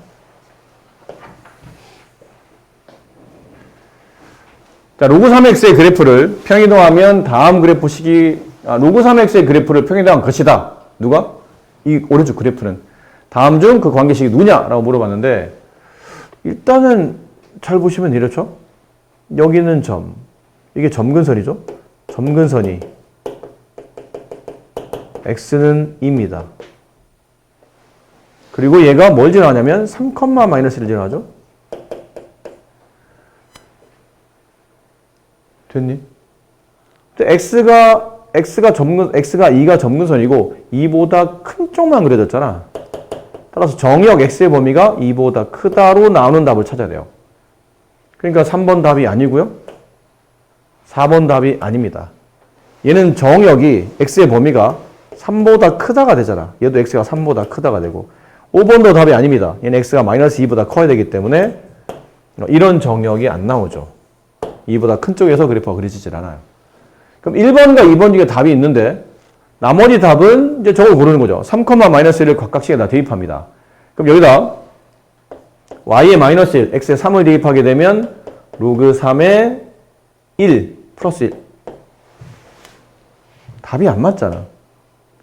자, 로그 3x의 그래프를 평이동하면 다음 그래프 로그 3x의 그래프를 평이동한 것이다. 누가? 이 오른쪽 그래프는. 다음 중 그 관계식이 누구냐라고 물어봤는데 일단은 잘 보시면 이렇죠? 여기는 점. 이게 점근선이죠? 점근선이 x는 2입니다. 그리고 얘가 뭘 지나가냐면 3,-1을 지나가죠? 됐니? x가 2가 점근선이고 2보다 큰 쪽만 그려졌잖아. 따라서 정의역 x의 범위가 2보다 크다로 나오는 답을 찾아야 돼요. 그러니까 3번 답이 아니고요. 4번 답이 아닙니다. 얘는 정의역이 x의 범위가 3보다 크다가 되잖아. 얘도 x가 3보다 크다가 되고 5번도 답이 아닙니다. 얘는 x가 마이너스 2보다 커야 되기 때문에 이런 정의역이 안 나오죠. 2보다 큰 쪽에서 그래프가 그려지질 않아요. 그럼 1번과 2번 중에 답이 있는데 나머지 답은 이제 저걸 고르는 거죠. 3,-1을 각각씩에다 대입합니다. 그럼 여기다 y에 마이너스 1, x에 3을 대입하게 되면 로그 3에 1 플러스 1. 답이 안 맞잖아.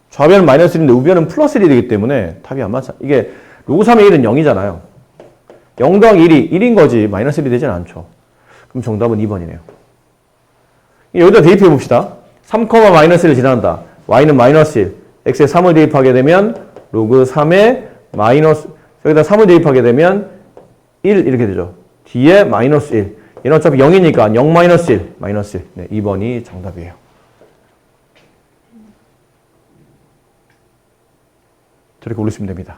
좌변은 마이너스 1인데 우변은 플러스 1이 되기 때문에 답이 안 맞잖아. 이게 로그 3의 1은 0이잖아요. 0 더하기 1이 1인 거지 마이너스 1이 되진 않죠. 그럼 정답은 2번이네요. 여기다 대입해 봅시다. 3,-1을 지나간다. y는 마이너스 1, x에 3을 대입하게 되면 로그 3에 마이너스, 여기다 3을 대입하게 되면 1 이렇게 되죠. 뒤에 마이너스 1. 얘는 어차피 0이니까 0 마이너스 1, 마이너스 1. 네, 2번이 정답이에요. 저렇게 올리시면 됩니다.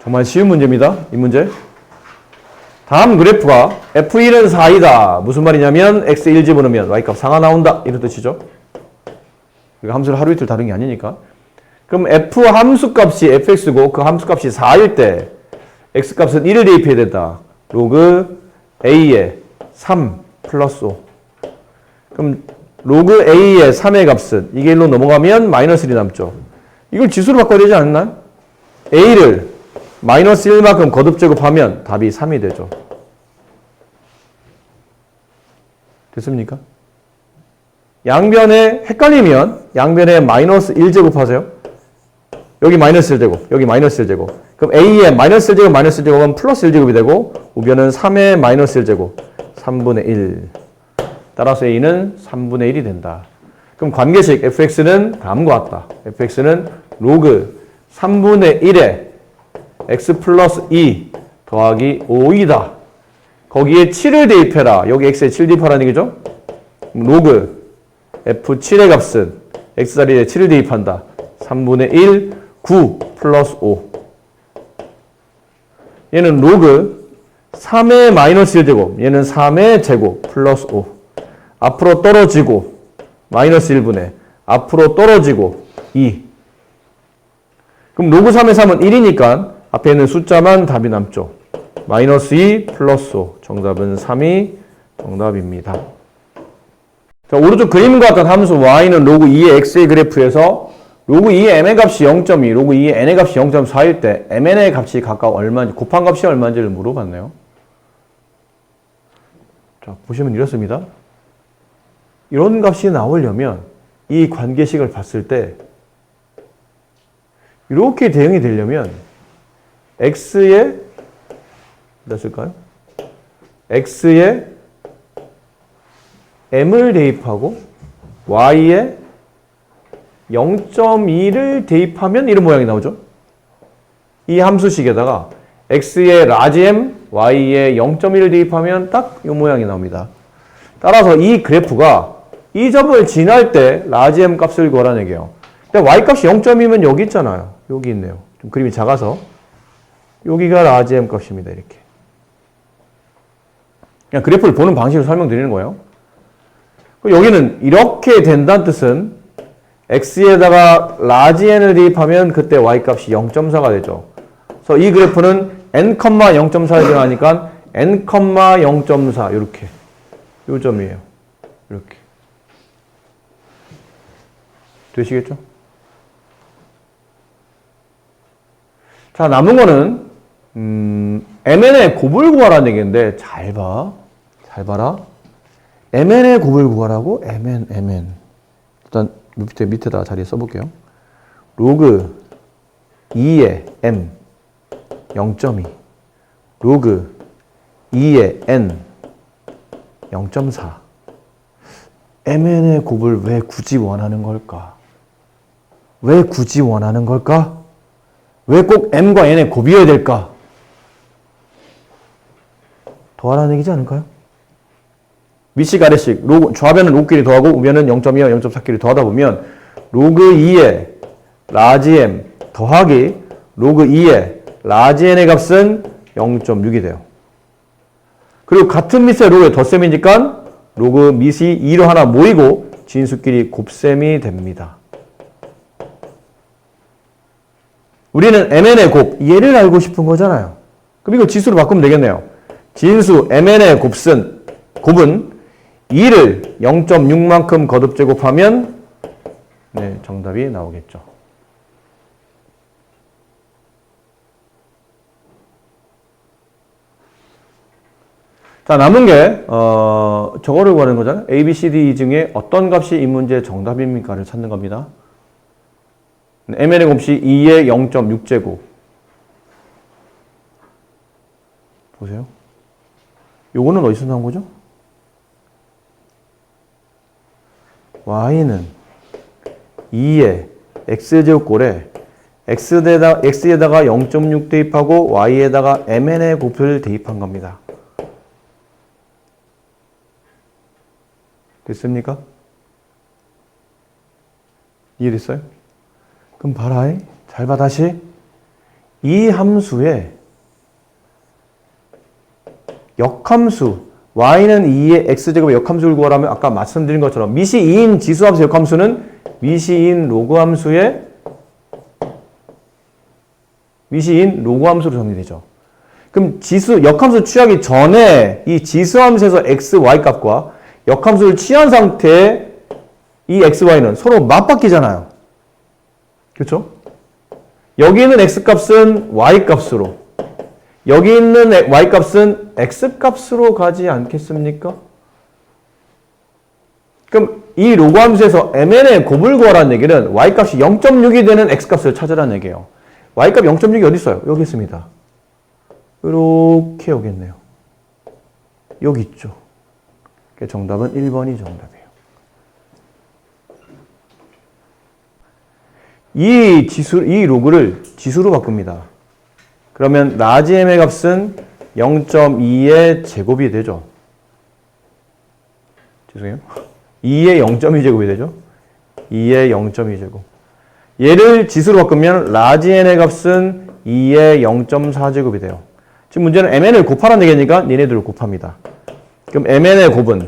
정말 쉬운 문제입니다. 이 문제. 다음 그래프가 f1은 4이다. 무슨 말이냐면 x 1 집어넣으면 y값 4가 나온다. 이런 뜻이죠. 우리가 함수를 하루 이틀 다룬 게 아니니까. 그럼 f 함수값이 fx고 그 함수값이 4일 때 x값은 1을 대입해야 된다. 로그 a에 3 플러스 5. 그럼 로그 a의 3의 값은 이게 1로 넘어가면 마이너스 1이 남죠. 이걸 지수로 바꿔야 되지 않나요? a를 마이너스 1만큼 거듭 제곱하면 답이 3이 되죠. 됐습니까? 양변에 헷갈리면 양변에 마이너스 1제곱 하세요. 여기 마이너스 1제곱, 여기 마이너스 1제곱. 그럼 A의 마이너스 1제곱, 마이너스 1제곱은 플러스 1제곱이 되고 우변은 3의 마이너스 1제곱, 3분의 1. 따라서 A는 3분의 1이 된다. 그럼 관계식 fx는 다음과 같다. fx는 로그 3분의 1에 x 플러스 2 더하기 5이다. 거기에 7을 대입해라. 여기 x에 7 대입하라는 얘기죠. 로그 f7의 값은 x자리에 7을 대입한다. 3분의 1, 9 플러스 5. 얘는 로그 3의 마이너스 1제곱, 얘는 3의 제곱 플러스 5. 앞으로 떨어지고 마이너스 1분의 앞으로 떨어지고 2. 그럼 로그 3의 3은 1이니까 앞에 있는 숫자만 답이 남죠. 마이너스 2 플러스 5. 정답은 3이 정답입니다. 자, 오른쪽 그림과 같은 함수 y는 로그 2의 x의 그래프에서 로그 2의 m의 값이 0.2, 로그 2의 n의 값이 0.4일 때 mn의 값이 각각 얼마인지, 곱한 값이 얼마인지를 물어봤네요. 자, 보시면 이렇습니다. 이런 값이 나오려면 이 관계식을 봤을 때 이렇게 대응이 되려면 x에 몇 쓸까요? x에 m을 대입하고 y에 0.2를 대입하면 이런 모양이 나오죠. 이 함수식에다가 x에 라지 m, y에 0.1을 대입하면 딱 이 모양이 나옵니다. 따라서 이 그래프가 이 점을 지날 때 라지 m 값을 구하라는 얘기예요. 근데 y 값이 0.2면 여기 있잖아요. 여기 있네요. 좀 그림이 작아서 여기가 라지 m 값입니다. 이렇게. 그냥 그래프를 보는 방식으로 설명드리는 거예요. 여기는 이렇게 된다는 뜻은 x에다가 라지 n을 대입하면 그때 y 값이 0.4가 되죠. 그래서 이 그래프는 n, 0.4를 지나니까 n, 0.4 이렇게 요 점이에요. 이렇게 되시겠죠? 자, 남은 거는 mn의 곱을 구하라는 얘기인데 잘 봐라. mn의 곱을 구하라고? mn. 일단 밑에다 자리에 써볼게요. 로그 2의 m 0.2 로그 2의 n 0.4 mn의 곱을 왜 굳이 원하는 걸까? 왜 굳이 원하는 걸까? 왜 꼭 m과 n의 곱이어야 될까? 더하라는 얘기지 않을까요? 밑식 아래식, 로그, 좌변은 로그끼리 더하고 우변은 0.2와 0.4끼리 더하다 보면 로그 2의 라지 m 더하기 로그 2의 라지 n의 값은 0.6이 돼요. 그리고 같은 밑에 로그의 덧셈이니까 로그 밑이 2로 하나 모이고 진수끼리 곱셈이 됩니다. 우리는 mn의 곱, 얘를 알고 싶은 거잖아요. 그럼 이거 지수로 바꾸면 되겠네요. 진수 mn의 곱은 2를 0.6만큼 거듭 제곱하면 네, 정답이 나오겠죠. 자, 남은 게 저거를 구하는 거잖아요. A, B, C, D 중에 어떤 값이 이 문제의 정답입니까를 찾는 겁니다. mn의 곱이 2의 0.6제곱. 보세요. 요거는 어디서 나온 거죠? y는 2의 x제곱꼴에 x에다가 0.6 대입하고 y에다가 mn의 곱을 대입한 겁니다. 됐습니까? 이해됐어요? 그럼 봐라. 잘 봐, 다시. 이 함수의 역함수, y는 2의 x제곱의 역함수를 구하라면 아까 말씀드린 것처럼 밑이 2인 지수함수 역함수는 밑이 2인 로그함수의 밑이 2인 로그함수로 정리되죠. 그럼 역함수 취하기 전에 이 지수함수에서 x, y 값과 역함수를 취한 상태의 이 x, y는 서로 맞바뀌잖아요. 그렇죠? 여기 있는 x값은 y값으로, 여기 있는 y값은 x값으로 가지 않겠습니까? 그럼 이 로그 함수에서 mn의 곱을 구하라는 얘기는 y값이 0.6이 되는 x값을 찾으라는 얘기예요. y값 0.6이 어디 있어요? 여기 있습니다. 이렇게 여기 있네요. 여기 있죠. 정답은 1번이 정답이에요. 이 로그를 지수로 바꿉니다. 그러면 라지 m의 값은 0.2의 제곱이 되죠. 죄송해요. 2의 0.2 제곱이 되죠. 2의 0.2 제곱. 얘를 지수로 바꾸면 라지 n의 값은 2의 0.4 제곱이 돼요. 지금 문제는 mn을 곱하라는 얘기니까 얘네들을 곱합니다. 그럼 mn의 곱은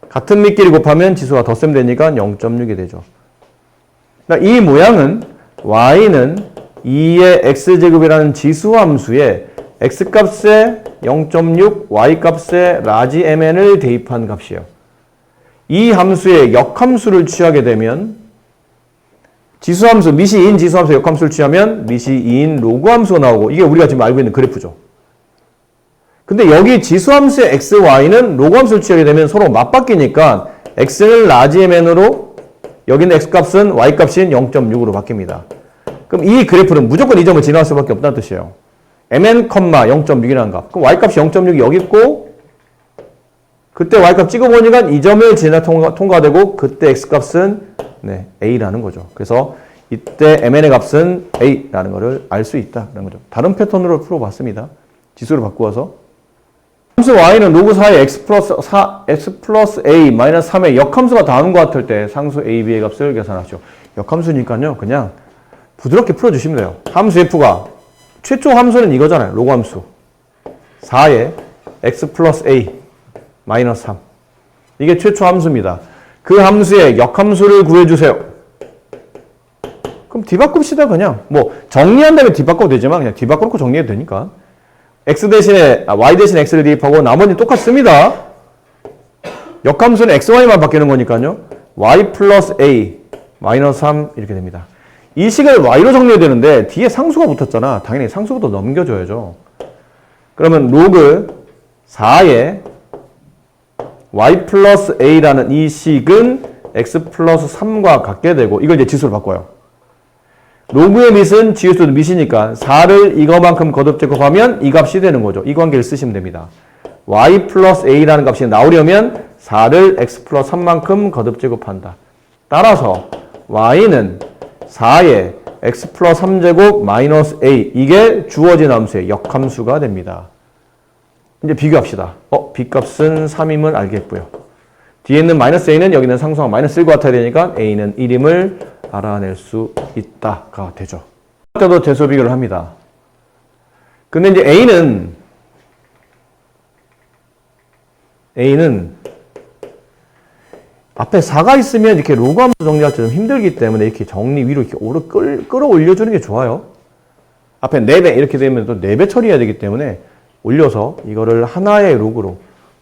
같은 밑끼리 곱하면 지수가 덧셈 되니까 0.6이 되죠. 그러니까 이 모양은 y는 2의 x제곱이라는 지수함수에 x값에 0.6, y값에 라지 mn을 대입한 값이에요. 이 함수의 역함수를 취하게 되면 지수함수, 미시 2인 지수함수 역함수를 취하면 미시 2인 로그함수가 나오고 이게 우리가 지금 알고 있는 그래프죠. 근데 여기 지수함수의 x, y는 로그함수를 취하게 되면 서로 맞바뀌니까 x는 라지 mn으로 여기는 x값은 y값인 0.6으로 바뀝니다. 그럼 이 그래프는 무조건 이 점을 지나갈 수밖에 없다는 뜻이에요. mn, 0.6이라는 값. 그럼 y값이 0.6이 여기 있고 그때 y값 찍어보니까 이 점을 지나 통과되고 그때 x값은 a라는 거죠. 그래서 이때 mn의 값은 a라는 것을 알 수 있다는 거죠. 다른 패턴으로 풀어봤습니다. 지수를 바꾸어서 함수 y는 로그 4의 x 플러스 a 마이너스 3의 역함수가 다음과 같을 때 상수 a, b의 값을 계산하죠. 역함수니까요. 그냥 부드럽게 풀어주시면 돼요. 함수 f가 최초 함수는 이거잖아요. 로그 함수 4의 x 플러스 a 마이너스 3 이게 최초 함수입니다. 그 함수의 역함수를 구해주세요. 그럼 뒤바꿉시다. 그냥 뭐 정리한다면 뒤바꿔도 되지만 그냥 뒤바꿔놓고 정리해도 되니까 x 대신에 y 대신에 x를 대입하고 나머지 똑같이 씁니다. 역함수는 x, y만 바뀌는 거니까요. y 플러스 a 마이너스 3 이렇게 됩니다. 이 식을 y로 정리해야 되는데 뒤에 상수가 붙었잖아. 당연히 상수부터 넘겨줘야죠. 그러면 로그 4의 y 플러스 a라는 이 식은 x 플러스 3과 같게 되고 이걸 이제 지수로 바꿔요. 로그의 밑은 지수도 밑이니까 4를 이거만큼 거듭 제곱하면 이 값이 되는 거죠. 이 관계를 쓰시면 됩니다. y 플러스 a라는 값이 나오려면 4를 x 플러스 3만큼 거듭 제곱한다. 따라서 y는 4의 x 플러스 3제곱 마이너스 a 이게 주어진 함수의 역함수가 됩니다. 이제 비교합시다. b값은 3임을 알겠고요. 뒤에 있는 마이너스 a는 여기는 상수가 마이너스 1과 같아야 되니까 a는 1임을 알아낼 수 있다가 되죠. 때도 대소 비교를 합니다. 근데 이제 A는 앞에 4가 있으면 이렇게 로그 함수 정리할 때 좀 힘들기 때문에 이렇게 정리 위로 이렇게 끌어올려주는 게 좋아요. 앞에 4배 이렇게 되면 또 4배 처리해야 되기 때문에 올려서 이거를 하나의 로그로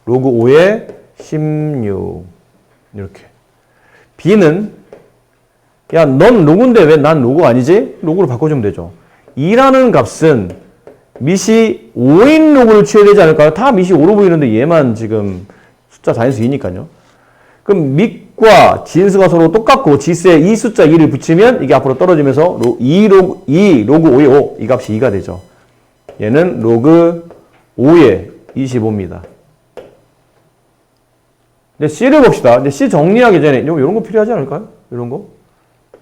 로그 5에 16 이렇게. B는 야, 넌 로그인데 왜 난 로그 아니지? 로그로 바꿔주면 되죠. 2라는 값은 밑이 5인 로그를 취해야 되지 않을까요? 다 밑이 5로 보이는데 얘만 지금 숫자 자연수 2니까요. 그럼 밑과 진수가 서로 똑같고 지수에 이 숫자 2를 붙이면 이게 앞으로 떨어지면서 2 로그 5에 5, 이 값이 2가 되죠. 얘는 로그 5에 25입니다. 이제 C를 봅시다. 이제 C 정리하기 전에 이런 거 필요하지 않을까요? 이런 거?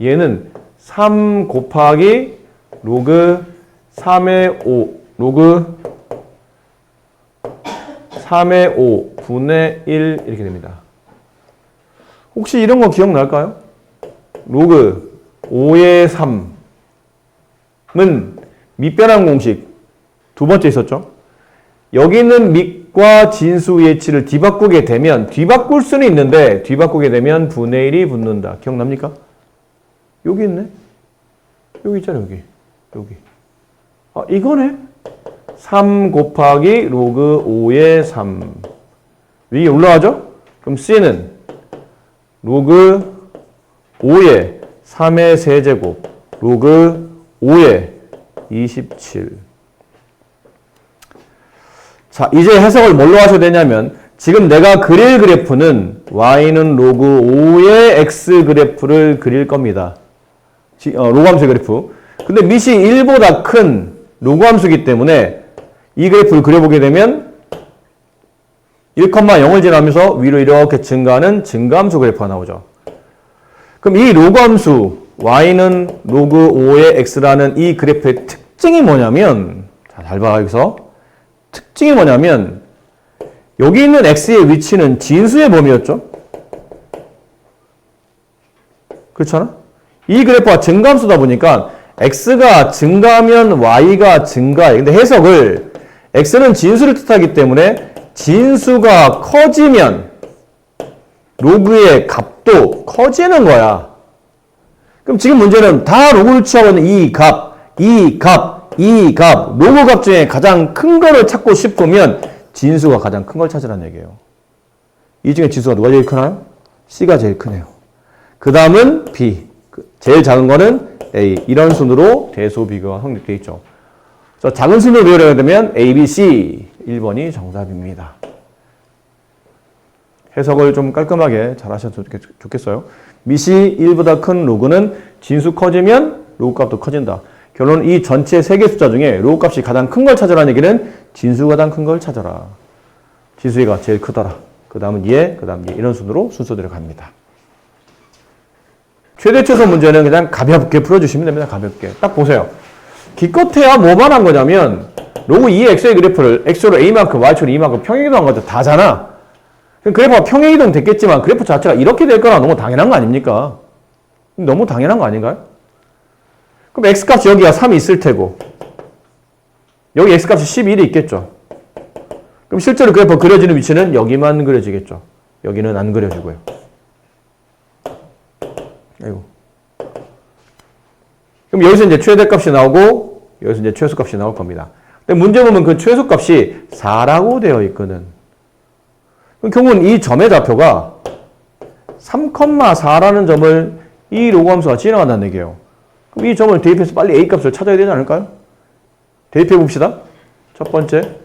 얘는 3 곱하기 로그 3의 5, 로그 3의 5 분의 1 이렇게 됩니다. 혹시 이런 거 기억날까요? 로그 5의 3은 밑변환 공식 두 번째 있었죠? 여기 있는 밑과 진수 예치를 뒤바꾸게 되면 뒤바꿀 수는 있는데 뒤바꾸게 되면 분의 1이 붙는다. 기억납니까? 여기 있네. 여기 있잖아, 여기. 아, 이거네. 3 곱하기 로그 5의 3. 위에 올라가죠? 그럼 C는 로그 5의 3의 세제곱, 로그 5의 27. 자, 이제 해석을 뭘로 하셔야 되냐면 지금 내가 그릴 그래프는 y는 로그 5의 x 그래프를 그릴 겁니다. 로그 함수의 그래프. 근데 밑이 1보다 큰 로그 함수이기 때문에 이 그래프를 그려보게 되면 1,0을 지나면서 위로 이렇게 증가하는 증가함수 그래프가 나오죠. 그럼 이 로그 함수 y는 로그 5의 x라는 이 그래프의 특징이 뭐냐면, 자, 잘 봐, 여기서. 특징이 뭐냐면 여기 있는 x의 위치는 진수의 범위였죠. 그렇잖아? 이 그래프가 증가함수다 보니까 x가 증가하면 y가 증가해. 근데 해석을 x는 진수를 뜻하기 때문에 진수가 커지면 로그의 값도 커지는 거야. 그럼 지금 문제는 다 로그를 취하고 있는 이 값, 로그 값 중에 가장 큰 거를 찾고 싶으면 진수가 가장 큰 걸 찾으라는 얘기예요. 이 중에 진수가 누가 제일 크나요? C가 제일 크네요. 그 다음은 B, 제일 작은 거는 A. 이런 순으로 대소 비교가 성립되어 있죠. 그래서 작은 순으로 배우려고 되면 A, B, C 1번이 정답입니다. 해석을 좀 깔끔하게 잘 하셔도 좋겠어요. 밑이 1보다 큰 로그는 진수 커지면 로그 값도 커진다. 결론은 이 전체 세 개 숫자 중에 로그 값이 가장 큰 걸 찾으라는 얘기는 진수가 가장 큰 걸 찾아라. 진수가 제일 크더라. 그 다음은 얘, 그 다음 얘. 이런 순으로 순서대로 갑니다. 최대 최소 문제는 그냥 가볍게 풀어주시면 됩니다. 가볍게. 딱 보세요. 기껏해야 뭐만 한 거냐면 로그 2의 x의 그래프를 x로 a만큼 y축으로 2만큼 평행이동한 것도 다잖아. 그래프가 평행이동 됐겠지만 그래프 자체가 이렇게 될 거라 너무 당연한 거 아닙니까? 너무 당연한 거 아닌가요? 그럼 x값이 여기가 3이 있을 테고 여기 x값이 11이 있겠죠. 그럼 실제로 그래프 그려지는 위치는 여기만 그려지겠죠. 여기는 안 그려지고요. 아이고. 그럼 여기서 이제 최대값이 나오고 여기서 이제 최소값이 나올 겁니다. 근데 문제 보면 그 최소값이 4라고 되어 있거든. 그럼 결국은 이 점의 좌표가 3,4라는 점을 이 로그 함수가 지나간다는 얘기예요. 그럼 이 점을 대입해서 빨리 a 값을 찾아야 되지 않을까요? 대입해 봅시다. 첫 번째,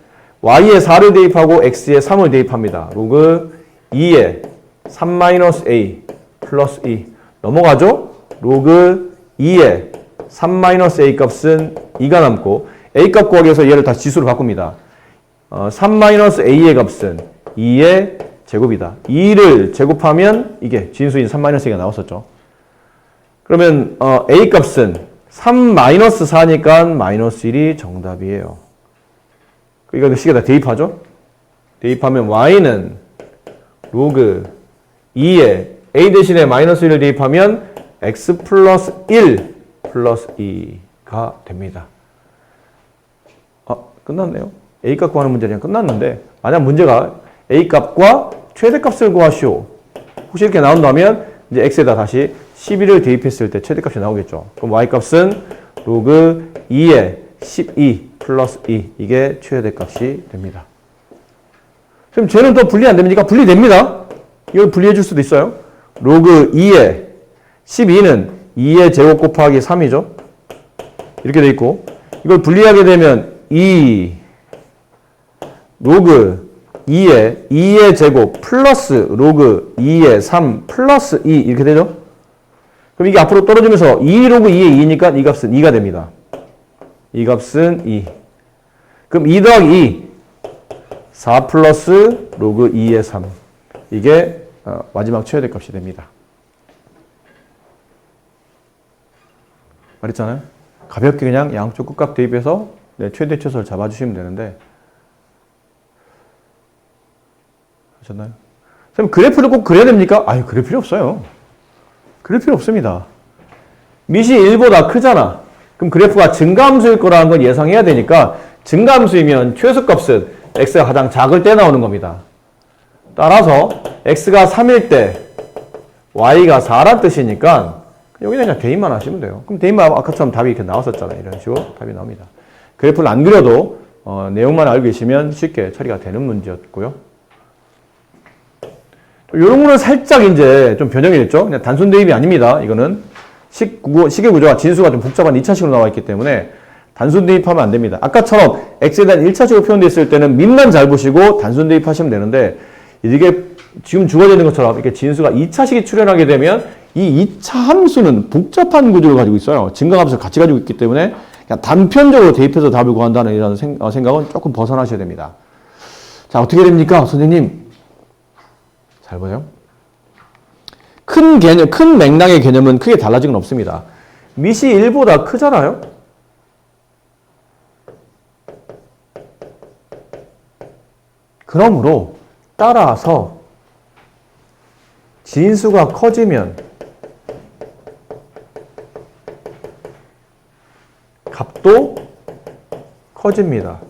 y에 4를 대입하고 x에 3을 대입합니다. 로그 2에 3-a 플러스 2 넘어가죠? 로그 2에 3-a 값은 2가 남고 a 값 구하기 위해서 얘를 다시 지수로 바꿉니다. 3-a의 값은 2의 제곱이다. 2를 제곱하면 이게 진수인 3-a가 나왔었죠. 그러면 a 값은 3-4니까 마이너스 1이 정답이에요. 이거 식에다 대입하죠? 대입하면 y는 로그 2에 a 대신에 마이너스 1을 대입하면 x 플러스 1 플러스 2가 됩니다. 끝났네요. a 값 구하는 문제는 끝났는데 만약 문제가 a 값과 최대값을 구하시오. 혹시 이렇게 나온다면 이제 x에다 다시 11을 대입했을 때 최대값이 나오겠죠. 그럼 y 값은 로그 2에 12 플러스 2 이게 최대값이 됩니다. 그럼 쟤는 또 분리 안 됩니까? 분리됩니다. 이걸 분리해 줄 수도 있어요. 로그 2에 12는 2의 제곱 곱하기 3이죠. 이렇게 돼 있고 이걸 분리하게 되면 2 로그 2에 2의 제곱 플러스 로그 2의 3 플러스 2 이렇게 되죠. 그럼 이게 앞으로 떨어지면서 2 로그 2의 2니까 이 값은 2가 됩니다. 이 값은 2. 그럼 2 더하기 2 4 플러스 로그 2의 3 이게 마지막 최대값이 됩니다. 말했잖아요. 가볍게 그냥 양쪽 끝값 대입해서 최대 최소를 잡아주시면 되는데 하셨나요? 선생님 그래프를 꼭 그려야 됩니까? 아유 그릴 필요 없어요. 그릴 필요 없습니다. 밑이 1보다 크잖아. 그럼 그래프가 증가함수일 거라는 건 예상해야 되니까 증가함수이면 최소값은 x가 가장 작을 때 나오는 겁니다. 따라서 x가 3일 때 y가 4란 뜻이니까 여기다 그냥 대입만 하시면 돼요. 그럼 대입만 아까처럼 답이 이렇게 나왔었잖아요. 이런 식으로 답이 나옵니다. 그래프를 안 그려도 내용만 알고 계시면 쉽게 처리가 되는 문제였고요. 이런 거는 살짝 이제 좀 변형이 됐죠. 그냥 단순 대입이 아닙니다. 이거는 식의 구조가 진수가 좀 복잡한 2차식으로 나와 있기 때문에 단순 대입하면 안 됩니다. 아까처럼 x에 대한 1차식으로 표현되어 있을 때는 밑만 잘 보시고 단순 대입하시면 되는데 이게 지금 주어져 있는 것처럼 이렇게 진수가 2차식이 출현하게 되면 이 2차 함수는 복잡한 구조를 가지고 있어요. 증가함수를 같이 가지고 있기 때문에 그냥 단편적으로 대입해서 답을 구한다는 이런 생각은 조금 벗어나셔야 됩니다. 자, 어떻게 됩니까? 선생님. 잘 보세요. 큰 개념, 큰 맥락의 개념은 크게 달라진 건 없습니다. 밑이 1보다 크잖아요? 그러므로 따라서 진수가 커지면 값도 커집니다.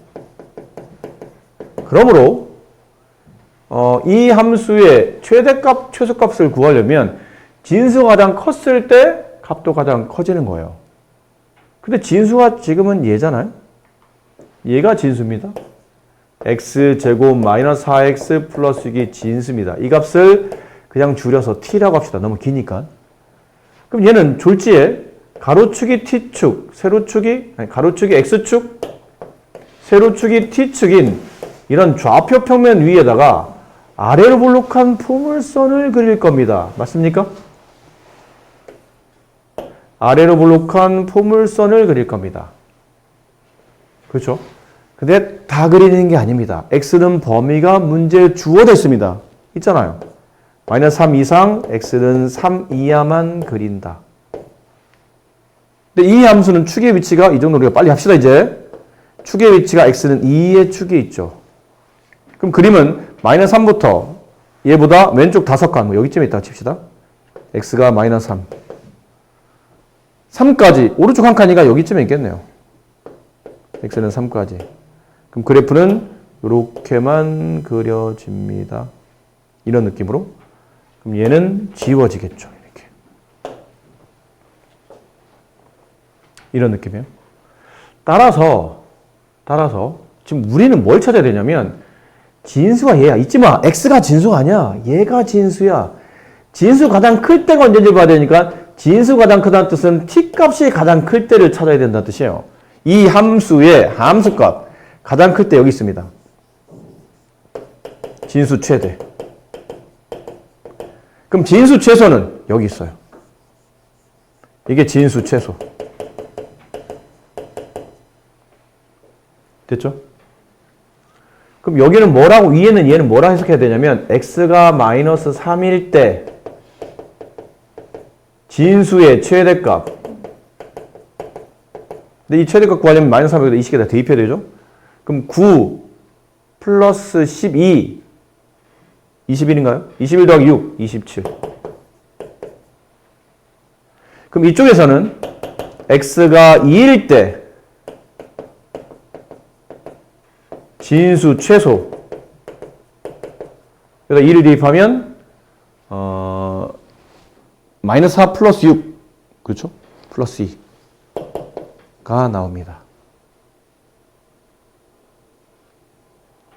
그러므로 이 함수의 최대값, 최소값을 구하려면 진수가 가장 컸을 때 값도 가장 커지는 거예요. 근데 진수가 지금은 얘잖아요. 얘가 진수입니다. x제곱 마이너스 4x 플러스 6이 진수입니다. 이 값을 그냥 줄여서 t라고 합시다. 너무 기니까. 그럼 얘는 졸지에 가로축이 t축, 가로축이 x축, 세로축이 t축인 이런 좌표 평면 위에다가 아래로 볼록한 포물선을 그릴 겁니다. 맞습니까? 아래로 볼록한 포물선을 그릴 겁니다. 그렇죠? 근데 다 그리는 게 아닙니다. x는 범위가 문제에 주어져 있습니다. 있잖아요. 마이너스 3 이상 x는 3 이하만 그린다. 근데 이 함수는 축의 위치가 이 정도 우리가 빨리 합시다 이제. 축의 위치가 x는 2의 축에 있죠. 그럼 그림은 마이너스 3부터 얘보다 왼쪽 5칸 뭐 여기쯤에 있다가 칩시다. x가 마이너스 3. 3까지 오른쪽 한 칸이가 여기쯤에 있겠네요. x는 3까지. 그럼 그래프는 이렇게만 그려집니다. 이런 느낌으로. 그럼 얘는 지워지겠죠. 이렇게. 이런 느낌이에요. 따라서 지금 우리는 뭘 찾아야 되냐면 진수가 얘야. 잊지 마. x가 진수가 아니야. 얘가 진수야. 진수 가장 클 때가 언제인지 봐야 되니까 진수 가장 크다는 뜻은 t값이 가장 클 때를 찾아야 된다는 뜻이에요. 이 함수의 함수값 가장 클 때 여기 있습니다. 진수 최대. 그럼 진수 최소는 여기 있어요. 이게 진수 최소. 됐죠? 그럼 여기는 뭐라고, 위에는 얘는 뭐라 해석해야 되냐면 x가 마이너스 3일 때 진수의 최대값. 근데 이 최대값 구하려면 마이너스 3에다 이 식에다 대입해야 되죠? 그럼 9 플러스 12 21인가요? 21 더하기 6 27. 그럼 이쪽에서는 x가 2일 때 진수 최소 여기다 2를 대입하면 마이너스 4 플러스 6 그렇죠? 플러스 2가 나옵니다.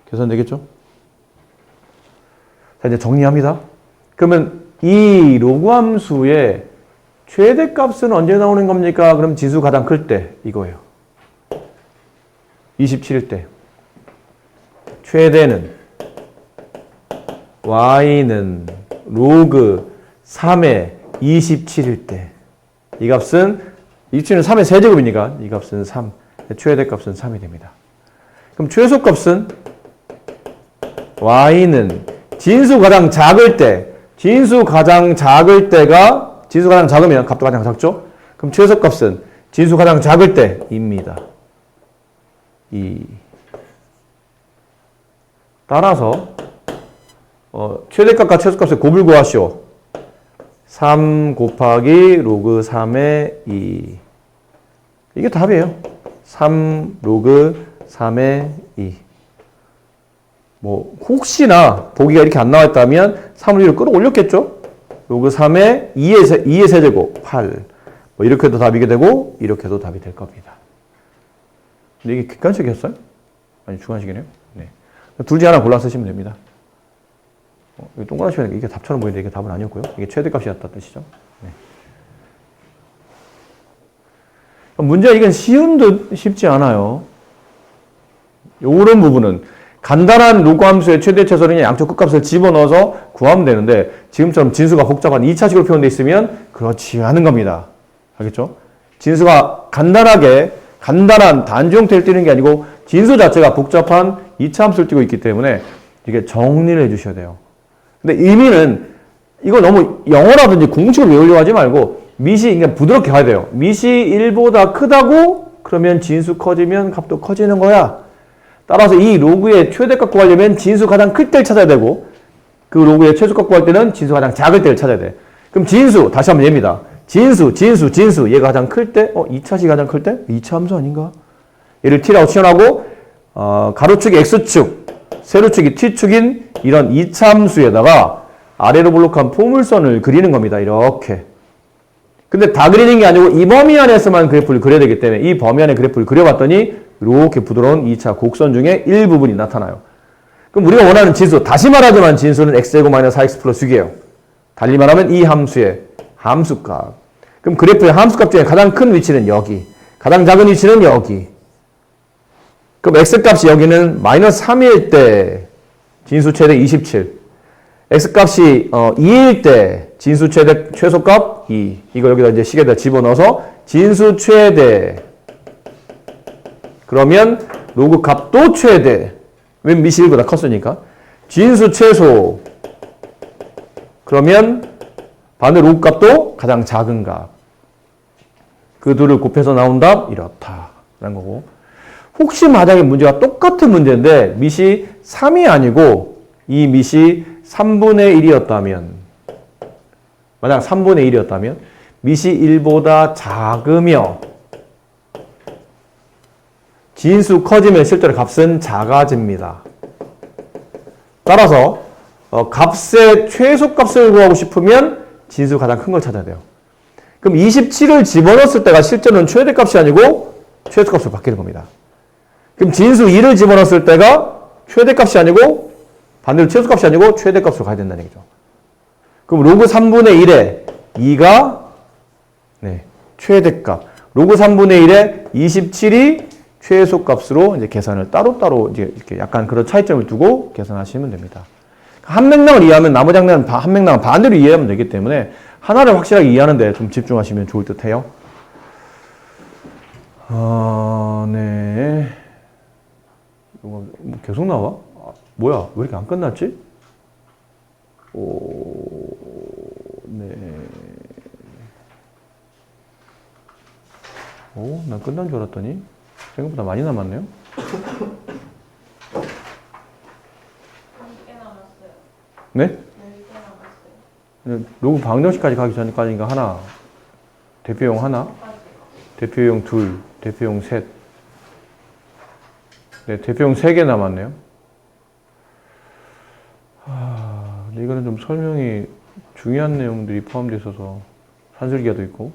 계산되겠죠? 자, 이제 정리합니다. 그러면 이 로그 함수의 최대값은 언제 나오는 겁니까? 그럼 진수 가장 클 때 이거예요. 27일 때. 최대는 y는 로그 3의 27일 때. 이 값은 27은 3의 세제곱이니까 이 값은 3. 최대값은 3이 됩니다. 그럼 최소값은 y는 진수 가장 작을 때, 진수 가장 작으면 값도 가장 작죠? 그럼 최소값은 진수 가장 작을 때입니다. 따라서 최대값과 최소값의 곱을 구하시오. 3 곱하기 로그 3의 2. 이게 답이에요. 3 로그 3의 2. 뭐 혹시나 보기가 이렇게 안 나왔다면 3을 위로 끌어올렸겠죠? 로그 3의 2의 세제곱 8. 뭐 이렇게 해도 답이게 되고 이렇게 해도 답이 될 겁니다. 근데 이게 객관식이었어요? 아니 주관식이네요. 네. 둘 중에 하나 골라 쓰시면 됩니다. 이거 동그라미 이게 답처럼 보이는데 이게 답은 아니었고요. 이게 최대값이었다는 뜻이죠. 네. 문제가 이건 쉬운 듯 쉽지 않아요. 이런 부분은 간단한 로그 함수의 최대 최소는 양쪽 끝값을 집어넣어서 구하면 되는데 지금처럼 진수가 복잡한 2차식으로 표현되어 있으면 그렇지 않은 겁니다. 알겠죠? 진수가 간단한 단수 형태를 띠는 게 아니고 진수 자체가 복잡한 2차 함수를 띠고 있기 때문에 이게 정리를 해주셔야 돼요. 근데 의미는 이거 너무 영어라든지 공식을 외우려고 하지 말고 밑이 그냥 부드럽게 가야 돼요. 밑이 1보다 크다고 그러면 진수 커지면 값도 커지는 거야. 따라서 이 로그의 최대값 구하려면 진수 가장 클 때를 찾아야 되고 그 로그의 최소값 구할 때는 진수 가장 작을 때를 찾아야 돼. 그럼 진수 다시 한번 얘입니다. 진수 얘가 가장 클 때 2차식이 가장 클 때? 2차 함수 아닌가? 얘를 t라고 치환하고 가로축이 x축 세로축이 t축인 이런 2차 함수에다가 아래로 볼록한 포물선을 그리는 겁니다. 이렇게. 근데 다 그리는 게 아니고 이 범위 안에서만 그래프를 그려야 되기 때문에 이 범위 안에 그래프를 그려봤더니 이렇게 부드러운 2차 곡선 중에 일부분이 나타나요. 그럼 우리가 원하는 진수, 다시 말하지만 진수는 x제곱 마이너스 4x 플러스 6이에요. 달리 말하면 이 함수의 함수값. 그럼 그래프의 함수값 중에 가장 큰 위치는 여기, 가장 작은 위치는 여기. 그럼 x값이 여기는 마이너스 3일 때 진수 최대 27. x값이 2일 때 진수 최대 최소값 2. 이거 여기다 이제 식에다 집어넣어서 진수 최대. 그러면 로그 값도 최대. 왜 밑이 1보다 컸으니까. 진수 최소. 그러면 반대 로그 값도 가장 작은 값. 그 둘을 곱해서 나온 답 이렇다라는 거고. 혹시 만약에 문제가 똑같은 문제인데 밑이 3이 아니고 이 밑이 3분의 1이었다면 만약 3분의 1이었다면 밑이 1보다 작으며 진수 커지면 실제로 값은 작아집니다. 따라서 값의 최소값을 구하고 싶으면 진수 가장 큰 걸 찾아야 돼요. 그럼 27을 집어넣었을 때가 실제로는 최대값이 아니고 최소값으로 바뀌는 겁니다. 그럼 진수 2를 집어넣었을 때가 최대값이 아니고 반대로 최소값이 아니고 최대값으로 가야 된다는 얘기죠. 그럼 로그 3분의 1에 2가 최대값. 로그 3분의 1에 27이 최소값으로 이제 계산을 따로따로 이제 이렇게 약간 그런 차이점을 두고 계산하시면 됩니다. 한 맥락을 이해하면 나머지 한 맥락은 반대로 이해하면 되기 때문에 하나를 확실하게 이해하는데 좀 집중하시면 좋을 듯 해요. 네. 이거 계속 나와? 뭐야? 왜 이렇게 안 끝났지? 네. 난 끝난 줄 알았더니 생각보다 많이 남았네요. 꽤 남았어요. 네? 꽤 남았어요. 로그 방정식까지 가기 전까지인가 하나, 대표용 하나, 대표용 둘, 대표용 셋. 네, 대표용 3개 남았네요. 근데 이거는 좀 설명이 중요한 내용들이 포함되어 있어서 산술기하도 있고